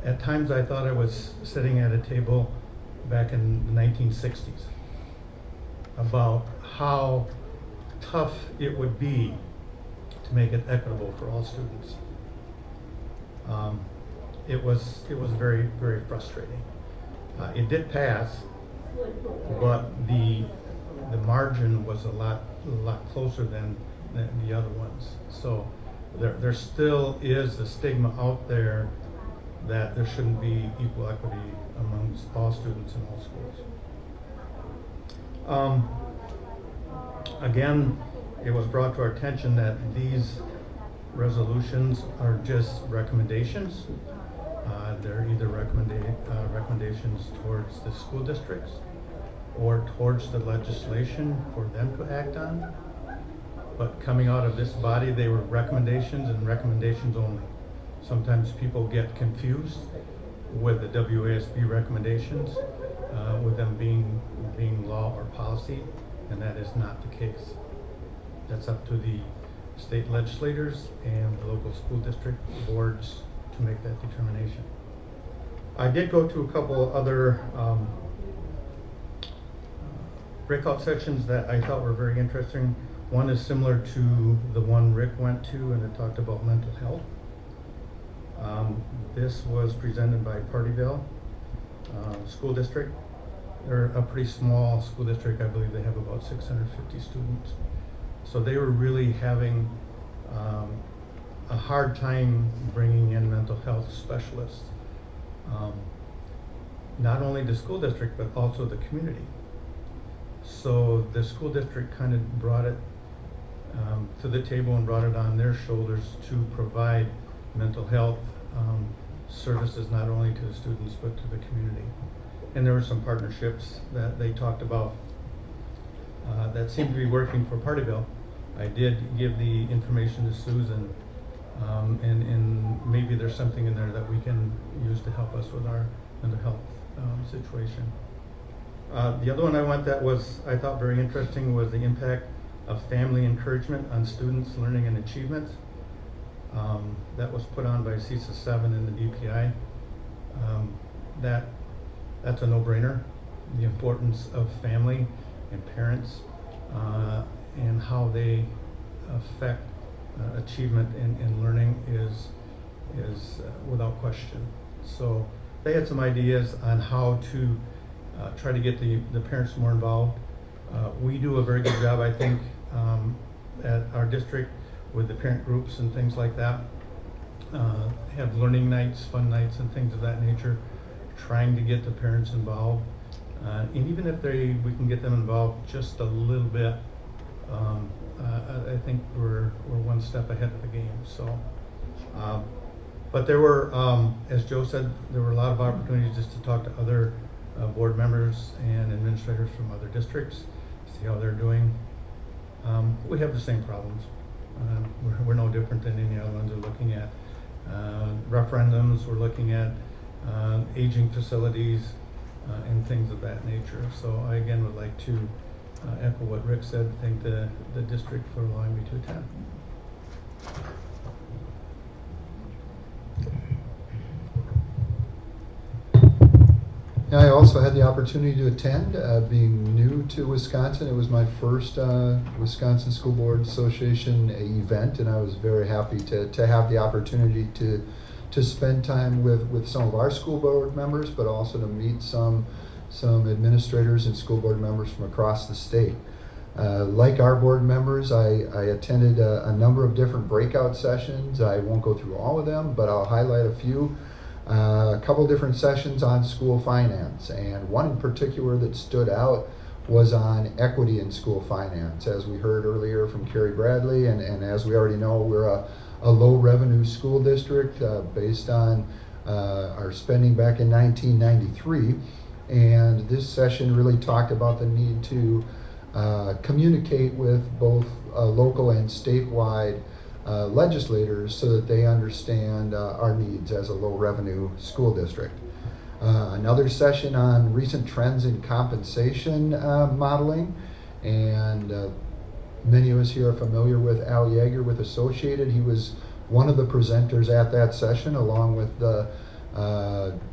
At times I thought I was sitting at a table back in the 1960s about how tough it would be to make it equitable for all students. It was very, very frustrating. It did pass, but the margin was a lot closer than the other ones. So there still is a stigma out there that there shouldn't be equal equity amongst all students in all schools. Again, it was brought to our attention that these resolutions are just recommendations. They're either recommendations towards the school districts or towards the legislation for them to act on. But coming out of this body, they were recommendations and recommendations only. Sometimes people get confused with the WASB recommendations, with them being law or policy, and that is not the case. That's up to the state legislators and the local school district boards to make that determination. I did go to a couple other breakout sections that I thought were very interesting. One is similar to the one Rick went to, and it talked about mental health. This was presented by Partyville School District, they're a pretty small school district. I believe they have about 650 students. So they were really having a hard time bringing in mental health specialists. Not only the school district, but also the community. So the school district kind of brought it to the table and brought it on their shoulders to provide mental health services not only to the students but to the community. And there were some partnerships that they talked about that seemed to be working for Partyville. I did give the information to Susan, and maybe there's something in there that we can use to help us with our mental health situation. The other one I thought very interesting was the impact of family encouragement on students' learning and achievement. That was put on by CISA 7 and the DPI. That's a no-brainer. The importance of family and parents and how they affect achievement in learning is without question. So they had some ideas on how to try to get the parents more involved. We do a very good job, I think, at our district with the parent groups and things like that. Have learning nights, fun nights, and things of that nature, trying to get the parents involved. And even if we can get them involved just a little bit, I think we're one step ahead of the game. So, but there were, as Joe said, there were a lot of opportunities just to talk to other board members and administrators from other districts, see how they're doing. We have the same problems. We're no different than any other ones. We're looking at referendums, we're looking at aging facilities and things of that nature. So I again would like to echo what Rick said, thank the district for allowing me to attend. I also had the opportunity to attend, being new to Wisconsin. It was my first Wisconsin School Board Association event, and I was very happy to have the opportunity to spend time with some of our school board members, but also to meet some administrators and school board members from across the state. Like our board members, I attended a number of different breakout sessions. I won't go through all of them, but I'll highlight a few. A couple different sessions on school finance, and one in particular that stood out was on equity in school finance. As we heard earlier from Carrie Bradley, and as we already know, we're a low revenue school district based on our spending back in 1993. And this session really talked about the need to communicate with both local and statewide legislators so that they understand our needs as a low revenue school district. Another session on recent trends in compensation modeling, and many of us here are familiar with Al Yeager with Associated. He was one of the presenters at that session, along with the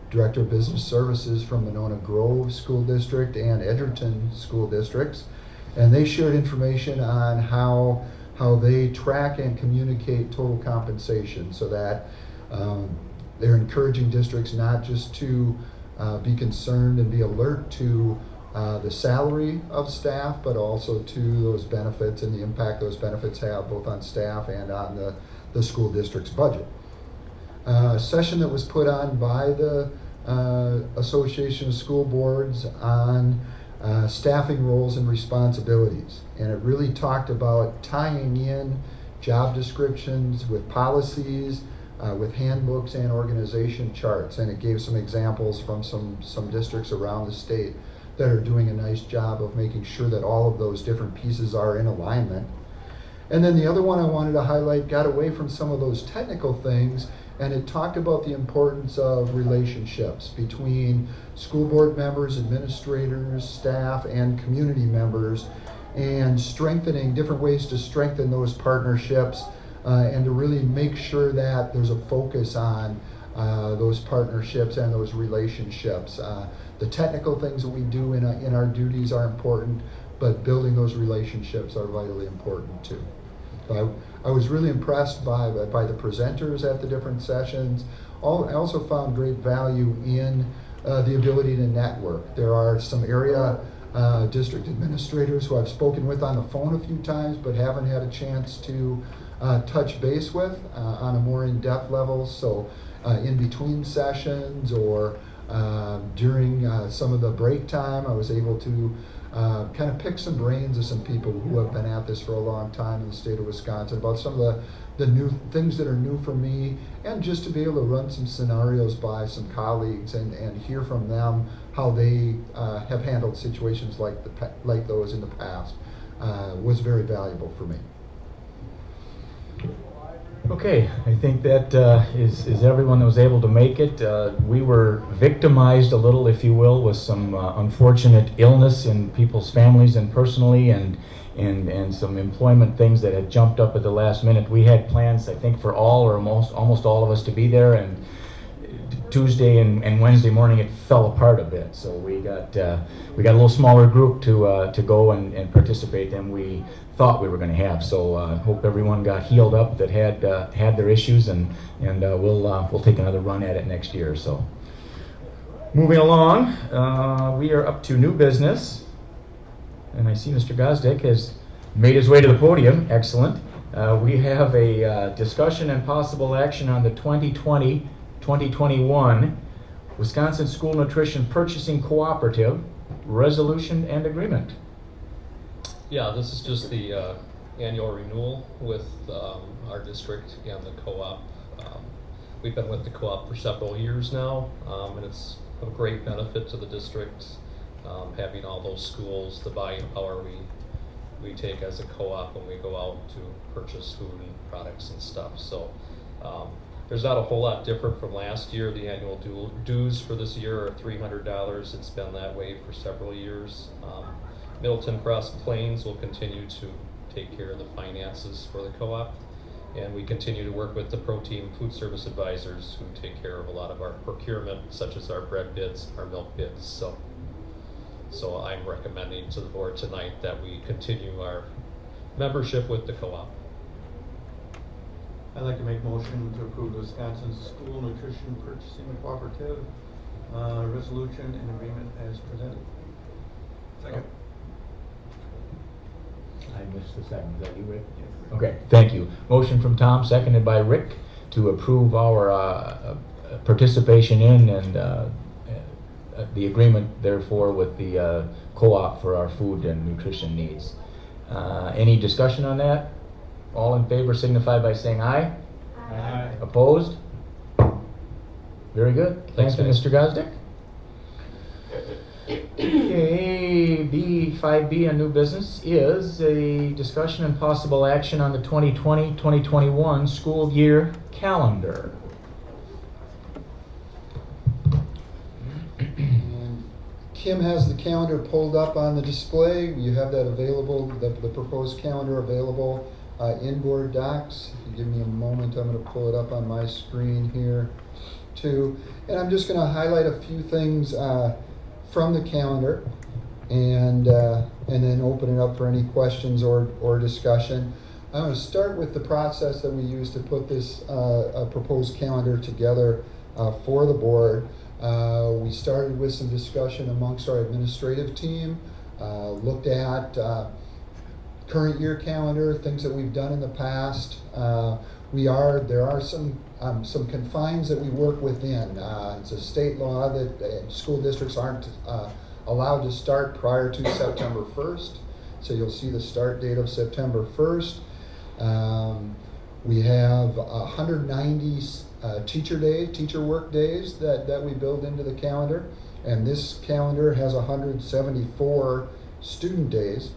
Director of Business Services from Monona Grove School District and Edgerton School Districts, and they shared information on how they track and communicate total compensation, so that they're encouraging districts not just to be concerned and be alert to the salary of staff, but also to those benefits and the impact those benefits have both on staff and on the school district's budget. A session that was put on by the Association of School Boards on staffing roles and responsibilities, and it really talked about tying in job descriptions with policies, with handbooks and organization charts, and it gave some examples from some districts around the state that are doing a nice job of making sure that all of those different pieces are in alignment. And then the other one I wanted to highlight got away from some of those technical things, and it talked about the importance of relationships between school board members, administrators, staff, and community members, and strengthening different ways to strengthen those partnerships and to really make sure that there's a focus on those partnerships and those relationships. The technical things that we do in our duties are important, but building those relationships are vitally important too. I was really impressed by the presenters at the different sessions. I also found great value in the ability to network. There are some area district administrators who I've spoken with on the phone a few times, but haven't had a chance to touch base with on a more in-depth level. So in between sessions or during some of the break time, I was able to kind of pick some brains of some people who have been at this for a long time in the state of Wisconsin about some of the new things that are new for me, and just to be able to run some scenarios by some colleagues and hear from them how they have handled situations like those in the past was very valuable for me. Okay, I think that is everyone that was able to make it. We were victimized a little, if you will, with some unfortunate illness in people's families and personally, and some employment things that had jumped up at the last minute. We had plans, I think, for all or almost all of us to be there, and Tuesday and Wednesday morning it fell apart a bit. So we got a little smaller group to go and participate than we thought we were going to have. So hope everyone got healed up that had their issues, and we'll take another run at it next year. So moving along, we are up to new business, and I see Mr. Gosdick has made his way to the podium. Excellent. We have a discussion and possible action on the 2020-2021 Wisconsin School Nutrition Purchasing Cooperative Resolution and Agreement. Yeah, this is just the annual renewal with our district and the co-op. We've been with the co-op for several years now, and it's a great benefit to the district, having all those schools, the buying power we take as a co-op when we go out to purchase food and products and stuff. So there's not a whole lot different from last year. The annual dues for this year are $300. It's been that way for several years. Milton Cross Plains will continue to take care of the finances for the co-op, and we continue to work with the Pro Team Food Service Advisors who take care of a lot of our procurement, such as our bread bids, our milk bids. So I'm recommending to the board tonight that we continue our membership with the co-op. I'd like to make a motion to approve the Wisconsin School Nutrition Purchasing Cooperative resolution and agreement as presented. Second. I missed the second. Is that you, Rick? Yes. Okay, thank you. Motion from Tom, seconded by Rick, to approve our participation in and the agreement, therefore, with the co-op for our food and nutrition needs. Any discussion on that? All in favor signify by saying aye. Aye. Opposed? Very good. Thank you, Mr. Gosdick. Okay, 5B on new business is a discussion and possible action on the 2020-2021 school year calendar. And Kim has the calendar pulled up on the display. You have that available, the proposed calendar available in board docs. If you give me a moment, I'm going to pull it up on my screen here too. And I'm just going to highlight a few things from the calendar, and then open it up for any questions or discussion. I'm going to start with the process that we use to put this proposed calendar together for the board. We started with some discussion amongst our administrative team, looked at current year calendar, things that we've done in the past. There are some confines that we work within. It's a state law that school districts aren't allowed to start prior to September 1st. So you'll see the start date of September 1st. We have 190 teacher work days that we build into the calendar. And this calendar has 174 student days.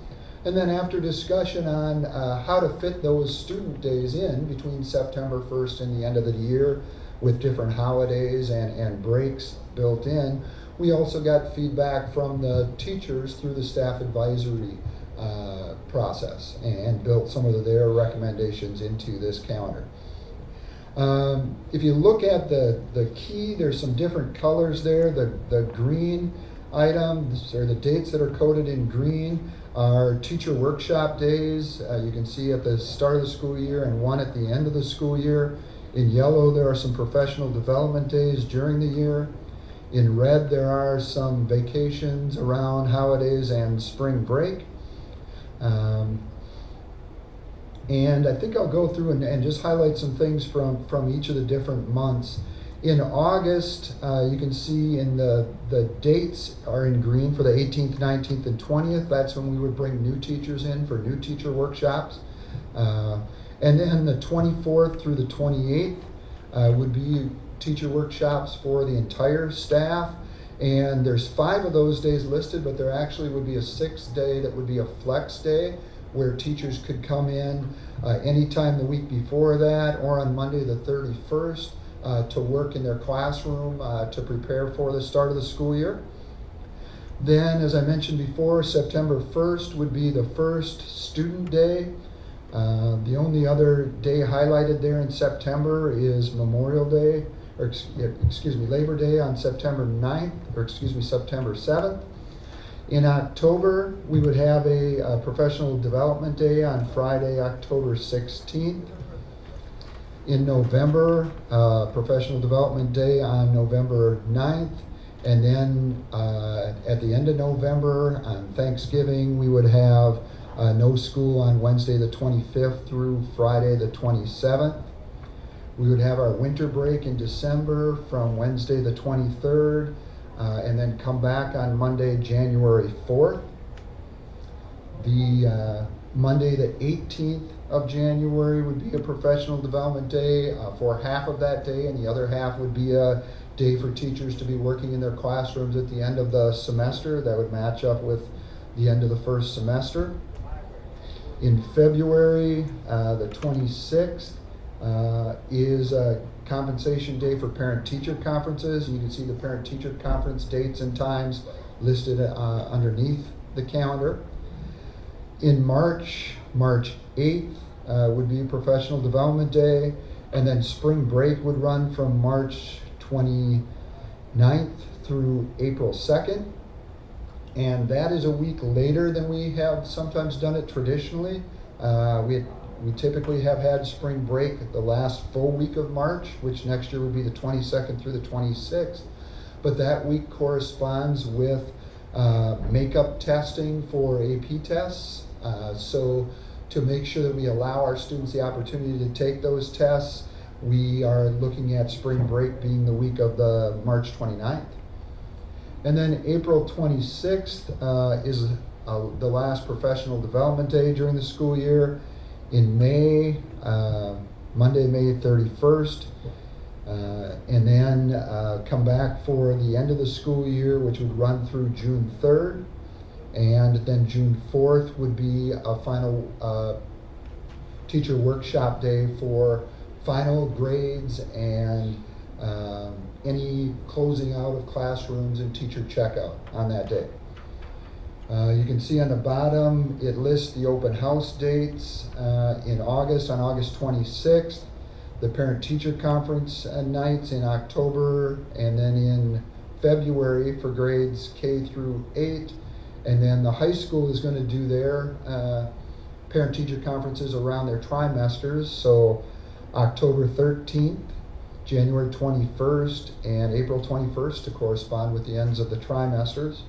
And then after discussion on how to fit those student days in between September 1st and the end of the year with different holidays and breaks built in, we also got feedback from the teachers through the staff advisory process and built some of their recommendations into this calendar. If you look at the key, there's some different colors there. The green items, or the dates that are coded in green, are teacher workshop days. You can see at the start of the school year and one at the end of the school year. In yellow, there are some professional development days during the year. In red, there are some vacations around holidays and spring break. And I think I'll go through and just highlight some things from each of the different months. In August, you can see in the dates are in green for the 18th, 19th, and 20th. That's when we would bring new teachers in for new teacher workshops. And then the 24th through the 28th would be teacher workshops for the entire staff. And there's 5 of those days listed, but there actually would be a 6th day that would be a flex day, where teachers could come in anytime the week before that or on Monday the 31st to work in their classroom to prepare for the start of the school year. Then, as I mentioned before, September 1st would be the first student day. The only other day highlighted there in September is Memorial Day, or Labor Day on September 9th, or September 7th. In October, we would have a professional development day on Friday, October 16th. In November, professional development day on November 9th. And then at the end of November, on Thanksgiving, we would have no school on Wednesday the 25th through Friday the 27th. We would have our winter break in December from Wednesday the 23rd. And then come back on Monday, January 4th. The Monday, the 18th of January would be a professional development day for half of that day, and the other half would be a day for teachers to be working in their classrooms at the end of the semester. That would match up with the end of the first semester. In February, the 26th is a compensation day for parent-teacher conferences. You can see the parent-teacher conference dates and times listed underneath the calendar. In March, March 8th would be professional development day, and then spring break would run from March 29th through April 2nd. And that is a week later than we have sometimes done it traditionally. We typically have had spring break the last full week of March, which next year would be the 22nd through the 26th. But that week corresponds with makeup testing for AP tests. So to make sure that we allow our students the opportunity to take those tests, we are looking at spring break being the week of the March 29th. And then April 26th is the last professional development day during the school year. In May, Monday, May 31st, and then come back for the end of the school year, which would run through June 3rd, and then June 4th would be a final teacher workshop day for final grades and any closing out of classrooms and teacher checkout on that day. You can see on the bottom, it lists the open house dates in August, on August 26th, the parent-teacher conference nights in October, and then in February for grades K through 8. And then the high school is going to do their parent-teacher conferences around their trimesters. So October 13th, January 21st, and April 21st to correspond with the ends of the trimesters.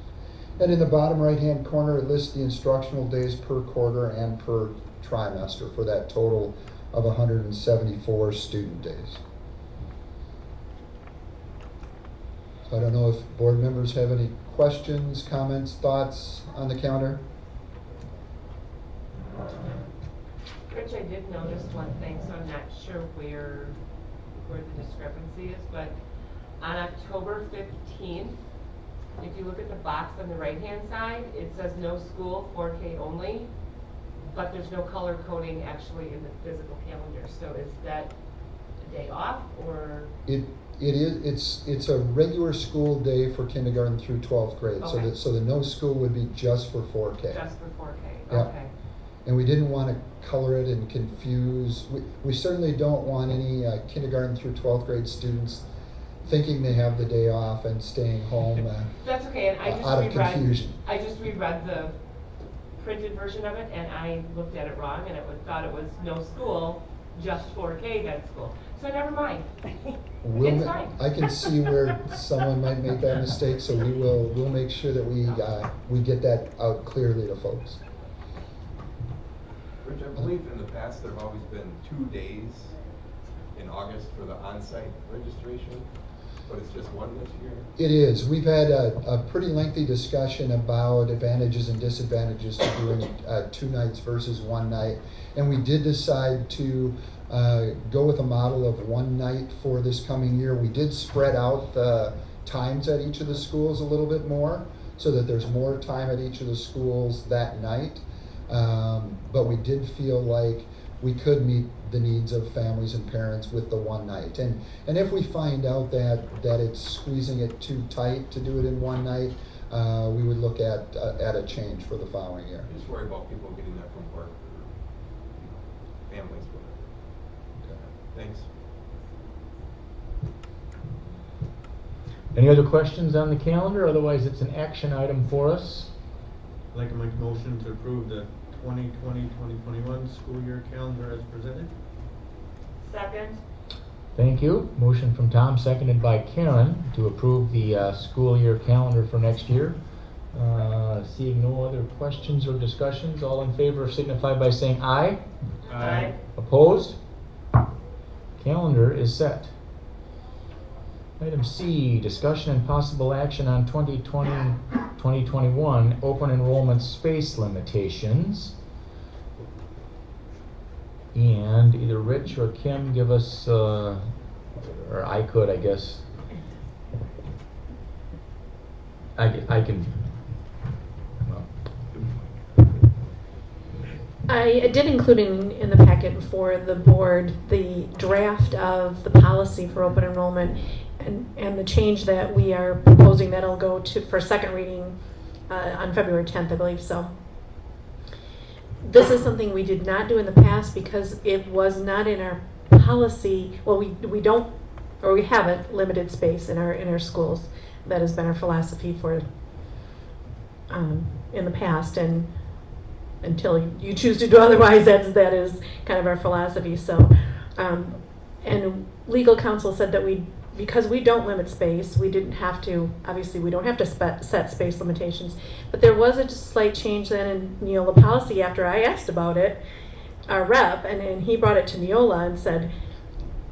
And in the bottom right-hand corner, it lists the instructional days per quarter and per trimester for that total of 174 student days. So I don't know if board members have any questions, comments, thoughts on the calendar? Rich, I did notice one thing, so I'm not sure where the discrepancy is, but on October 15th, if you look at the box on the right-hand side, it says no school, 4K only, but there's no color coding actually in the physical calendar. So is that a day off, or? It's a regular school day for kindergarten through 12th grade. Okay. So the no school would be just for 4K. Just for 4K, Yep. okay. And we didn't want to color it and confuse. We certainly don't want any kindergarten through 12th grade students thinking they have the day off and staying home That's okay, and out of confusion. I just reread the printed version of it, and I looked at it wrong, and thought it was no school, just 4K at school. So never mind. We'll It's ma- fine. I can see where someone might make that mistake, so we'll make sure that we get that out clearly to folks. Rich, I believe in the past there have always been 2 days in August for the on-site registration, but it's just one this year. It is. We've had a pretty lengthy discussion about advantages and disadvantages to doing 2 nights versus 1 night, and we did decide to go with a model of 1 night for this coming year. We did spread out the times at each of the schools a little bit more, so that there's more time at each of the schools that night. But we did feel like we could meet the needs of families and parents with the 1 night. And if we find out that it's squeezing it too tight to do it in 1 night, we would look at a change for the following year. Just worry about people getting that from work or families, whatever. Okay. Thanks. Any other questions on the calendar? Otherwise, it's an action item for us. I'd like to make a motion to approve the 2020-2021 school year calendar as presented. Second. Thank you. Motion from Tom, seconded by Karen, to approve the school year calendar for next year. Seeing no other questions or discussions, all in favor signify by saying aye. Aye. Opposed? Calendar is set. Item C, discussion and possible action on 2020-2021 open enrollment space limitations. And either Rich or Kim give us, or I could, I guess. I can. Well. I did include in the packet for the board the draft of the policy for open enrollment and the change that we are proposing that'll go to for second reading on February 10th, I believe. So this is something we did not do in the past because it was not in our policy. Well, we don't, or we haven't limited space in our schools. That has been our philosophy for in the past, and until you choose to do otherwise, that is kind of our philosophy. So, and legal counsel said that because we don't limit space, we didn't have to, obviously we don't have to set space limitations, but there was a slight change then in Neola policy after I asked about it, our rep, and he brought it to Neola and said,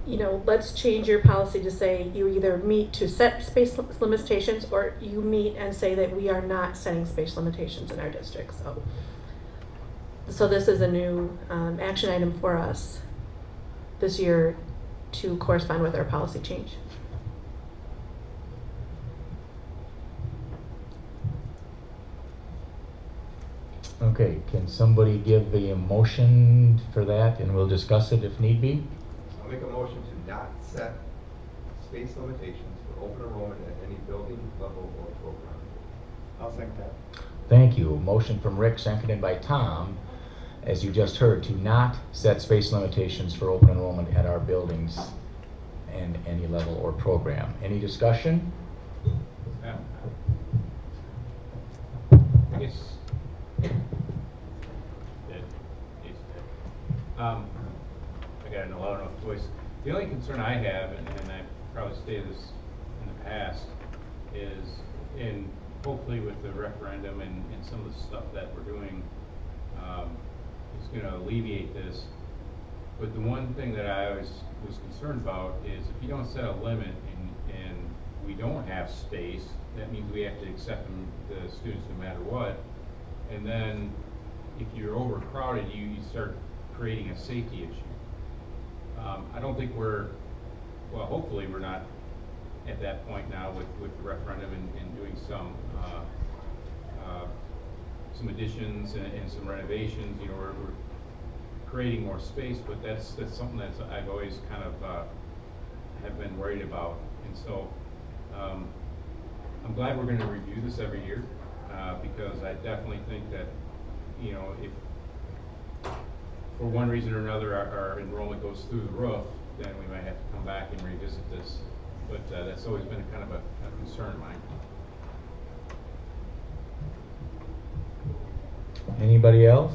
let's change your policy to say you either meet to set space limitations or you meet and say that we are not setting space limitations in our district. So this is a new action item for us this year to correspond with our policy change. Okay, can somebody give the motion for that and we'll discuss it if need be? I'll make a motion to not set space limitations for open enrollment at any building, level, or program. I'll second that. Thank you. Motion from Rick, seconded by Tom, as you just heard, to not set space limitations for open enrollment at our buildings and any level or program. Any discussion? Yeah. I guess. I got a loud enough voice. The only concern I have, and I probably stated this in the past, is hopefully with the referendum and some of the stuff that we're doing, is going to alleviate this. But the one thing that I always was concerned about is if you don't set a limit and we don't have space, that means we have to accept the students no matter what. And then if you're overcrowded, you start creating a safety issue. I don't think hopefully we're not at that point now with the referendum and doing some additions and some renovations. We're creating more space, but that's something that I've always kind of have been worried about. And so I'm glad we're going to review this every year because I definitely think that if for one reason or another our enrollment goes through the roof, then we might have to come back and revisit this. But that's always been kind of a concern of mine. Anybody else?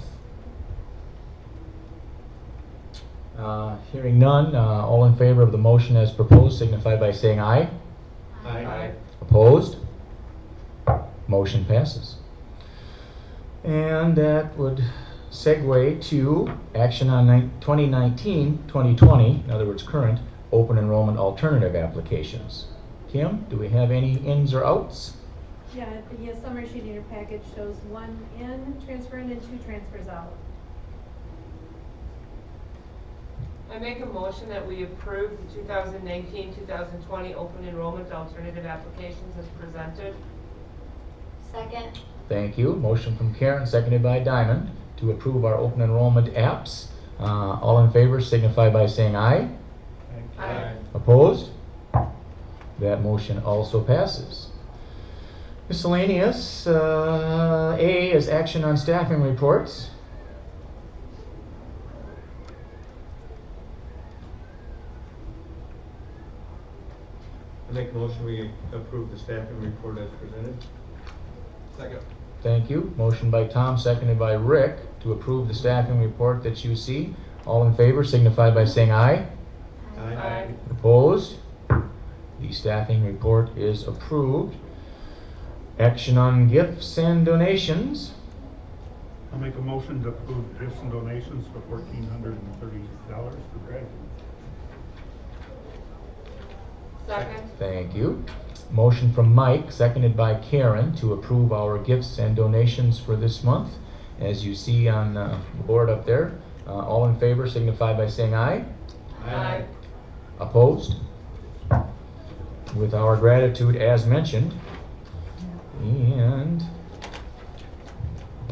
Hearing none, all in favor of the motion as proposed signify by saying aye. Aye. Opposed? Motion passes. And that would segue to action on 2019-2020, in other words current, open enrollment alternative applications. Kim, do we have any ins or outs? Yeah, the summary sheet in your package shows 1 in transfer in and 2 transfers out. I make a motion that we approve the 2019-2020 open enrollment alternative applications as presented. Second. Thank you. Motion from Karen, seconded by Diamond, to approve our open enrollment apps. All in favor signify by saying aye. Aye. Opposed? That motion also passes. Miscellaneous, A is action on staffing reports. I make a motion we approve the staffing report as presented. Second. Thank you. Motion by Tom, seconded by Rick, to approve the staffing report that you see. All in favor signify by saying aye. Aye. Opposed? The staffing report is approved. Action on gifts and donations. I'll make a motion to approve gifts and donations for $1,430 for gratitude. Second. Thank you. Motion from Mike, seconded by Karen, to approve our gifts and donations for this month. As you see on the board up there, all in favor signify by saying aye. Aye. Opposed? With our gratitude as mentioned. And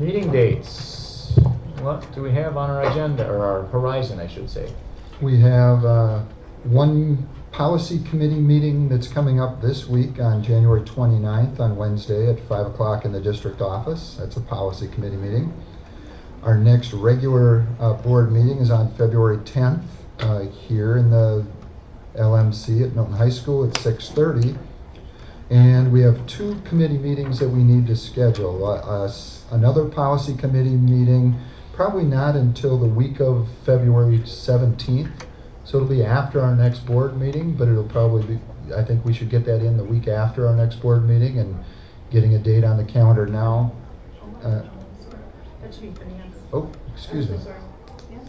meeting dates. What do we have on our agenda, or our horizon, I should say? We have one policy committee meeting that's coming up this week on January 29th on Wednesday at 5 o'clock in the district office. That's a policy committee meeting. Our next regular board meeting is on February 10th here in the LMC at Milton High School at 6:30. And we have 2 committee meetings that we need to schedule. Another policy committee meeting, probably not until the week of February 17th. So it'll be after our next board meeting, but it'll probably be, I think we should get that in the week after our next board meeting, and getting a date on the calendar now. That should be finance. Oh, excuse me. Sorry. Yes.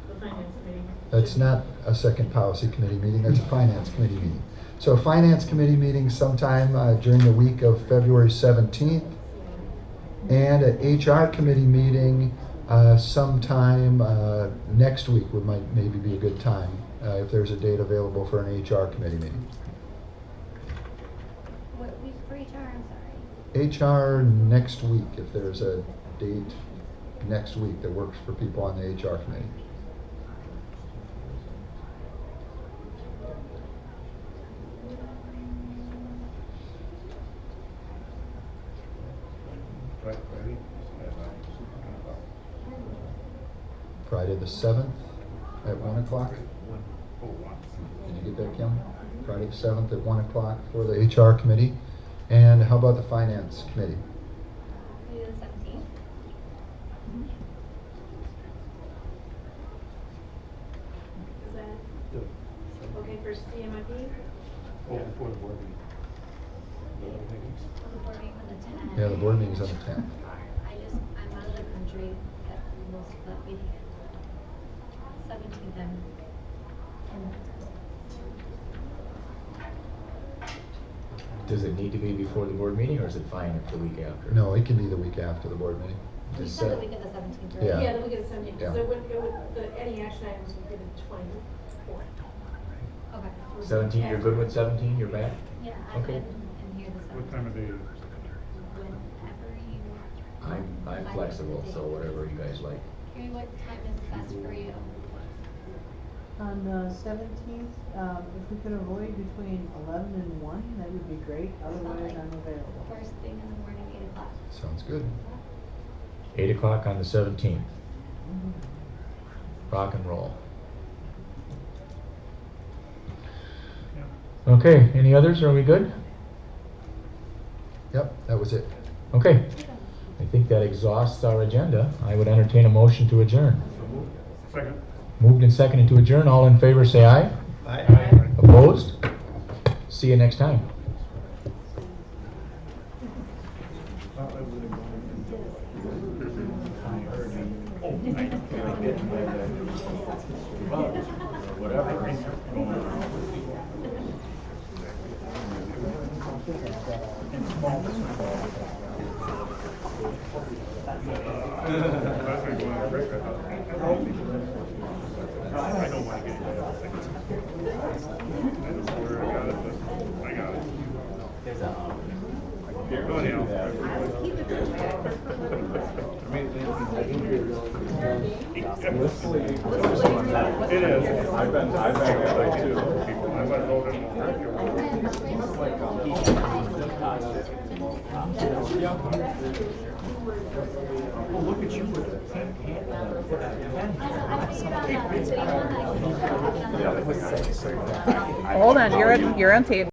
The finance committee. That's not a second policy committee meeting, that's a finance committee meeting. So a finance committee meeting sometime during the week of February 17th, and an HR committee meeting sometime next week might maybe be a good time if there's a date available for an HR committee meeting. What week for HR? I'm sorry. HR next week, if there's a date next week that works for people on the HR committee. Friday the 7th at 1 o'clock. Did you get that, Kim? Friday the 7th at 1 o'clock for the HR committee. And how about the finance committee? Maybe the 17th. Is that okay for CMIP? Oh, before the board meeting. The board meeting on the 10th. Yeah, the board meeting's on the 10th. I'm out of the country at most of that meeting. 17th, Does it need to be before the board meeting, or is it fine if the week after? No, it can be the week after the board meeting. You Just, said the week of the 17th, right? Yeah. Yeah, the week of the 17th. Yeah. So any action items would be the 24th. Okay. 17, you're good with 17, you're back? Yeah, Okay. I'm here the 17th. What time of day is it? Whenever you. I'm flexible, so whatever you guys like. Carrie, what time is best for you? On the 17th, if we could avoid between 11 and 1, that would be great. Otherwise, I'm available. First thing in the morning, 8 o'clock. Sounds good. 8 o'clock on the 17th. Rock and roll. Okay, any others? Are we good? Yep, that was it. Okay. I think that exhausts our agenda. I would entertain a motion to adjourn. Second. Moved and seconded to adjourn. All in favor, say aye. Aye. Opposed? See you next time. I don't want to get into that. I don't know where I got it, but I got it. There's a, Go ahead. It is. I've been there too. I went over Oh, look at you with a pen. Hold on, you're on tape.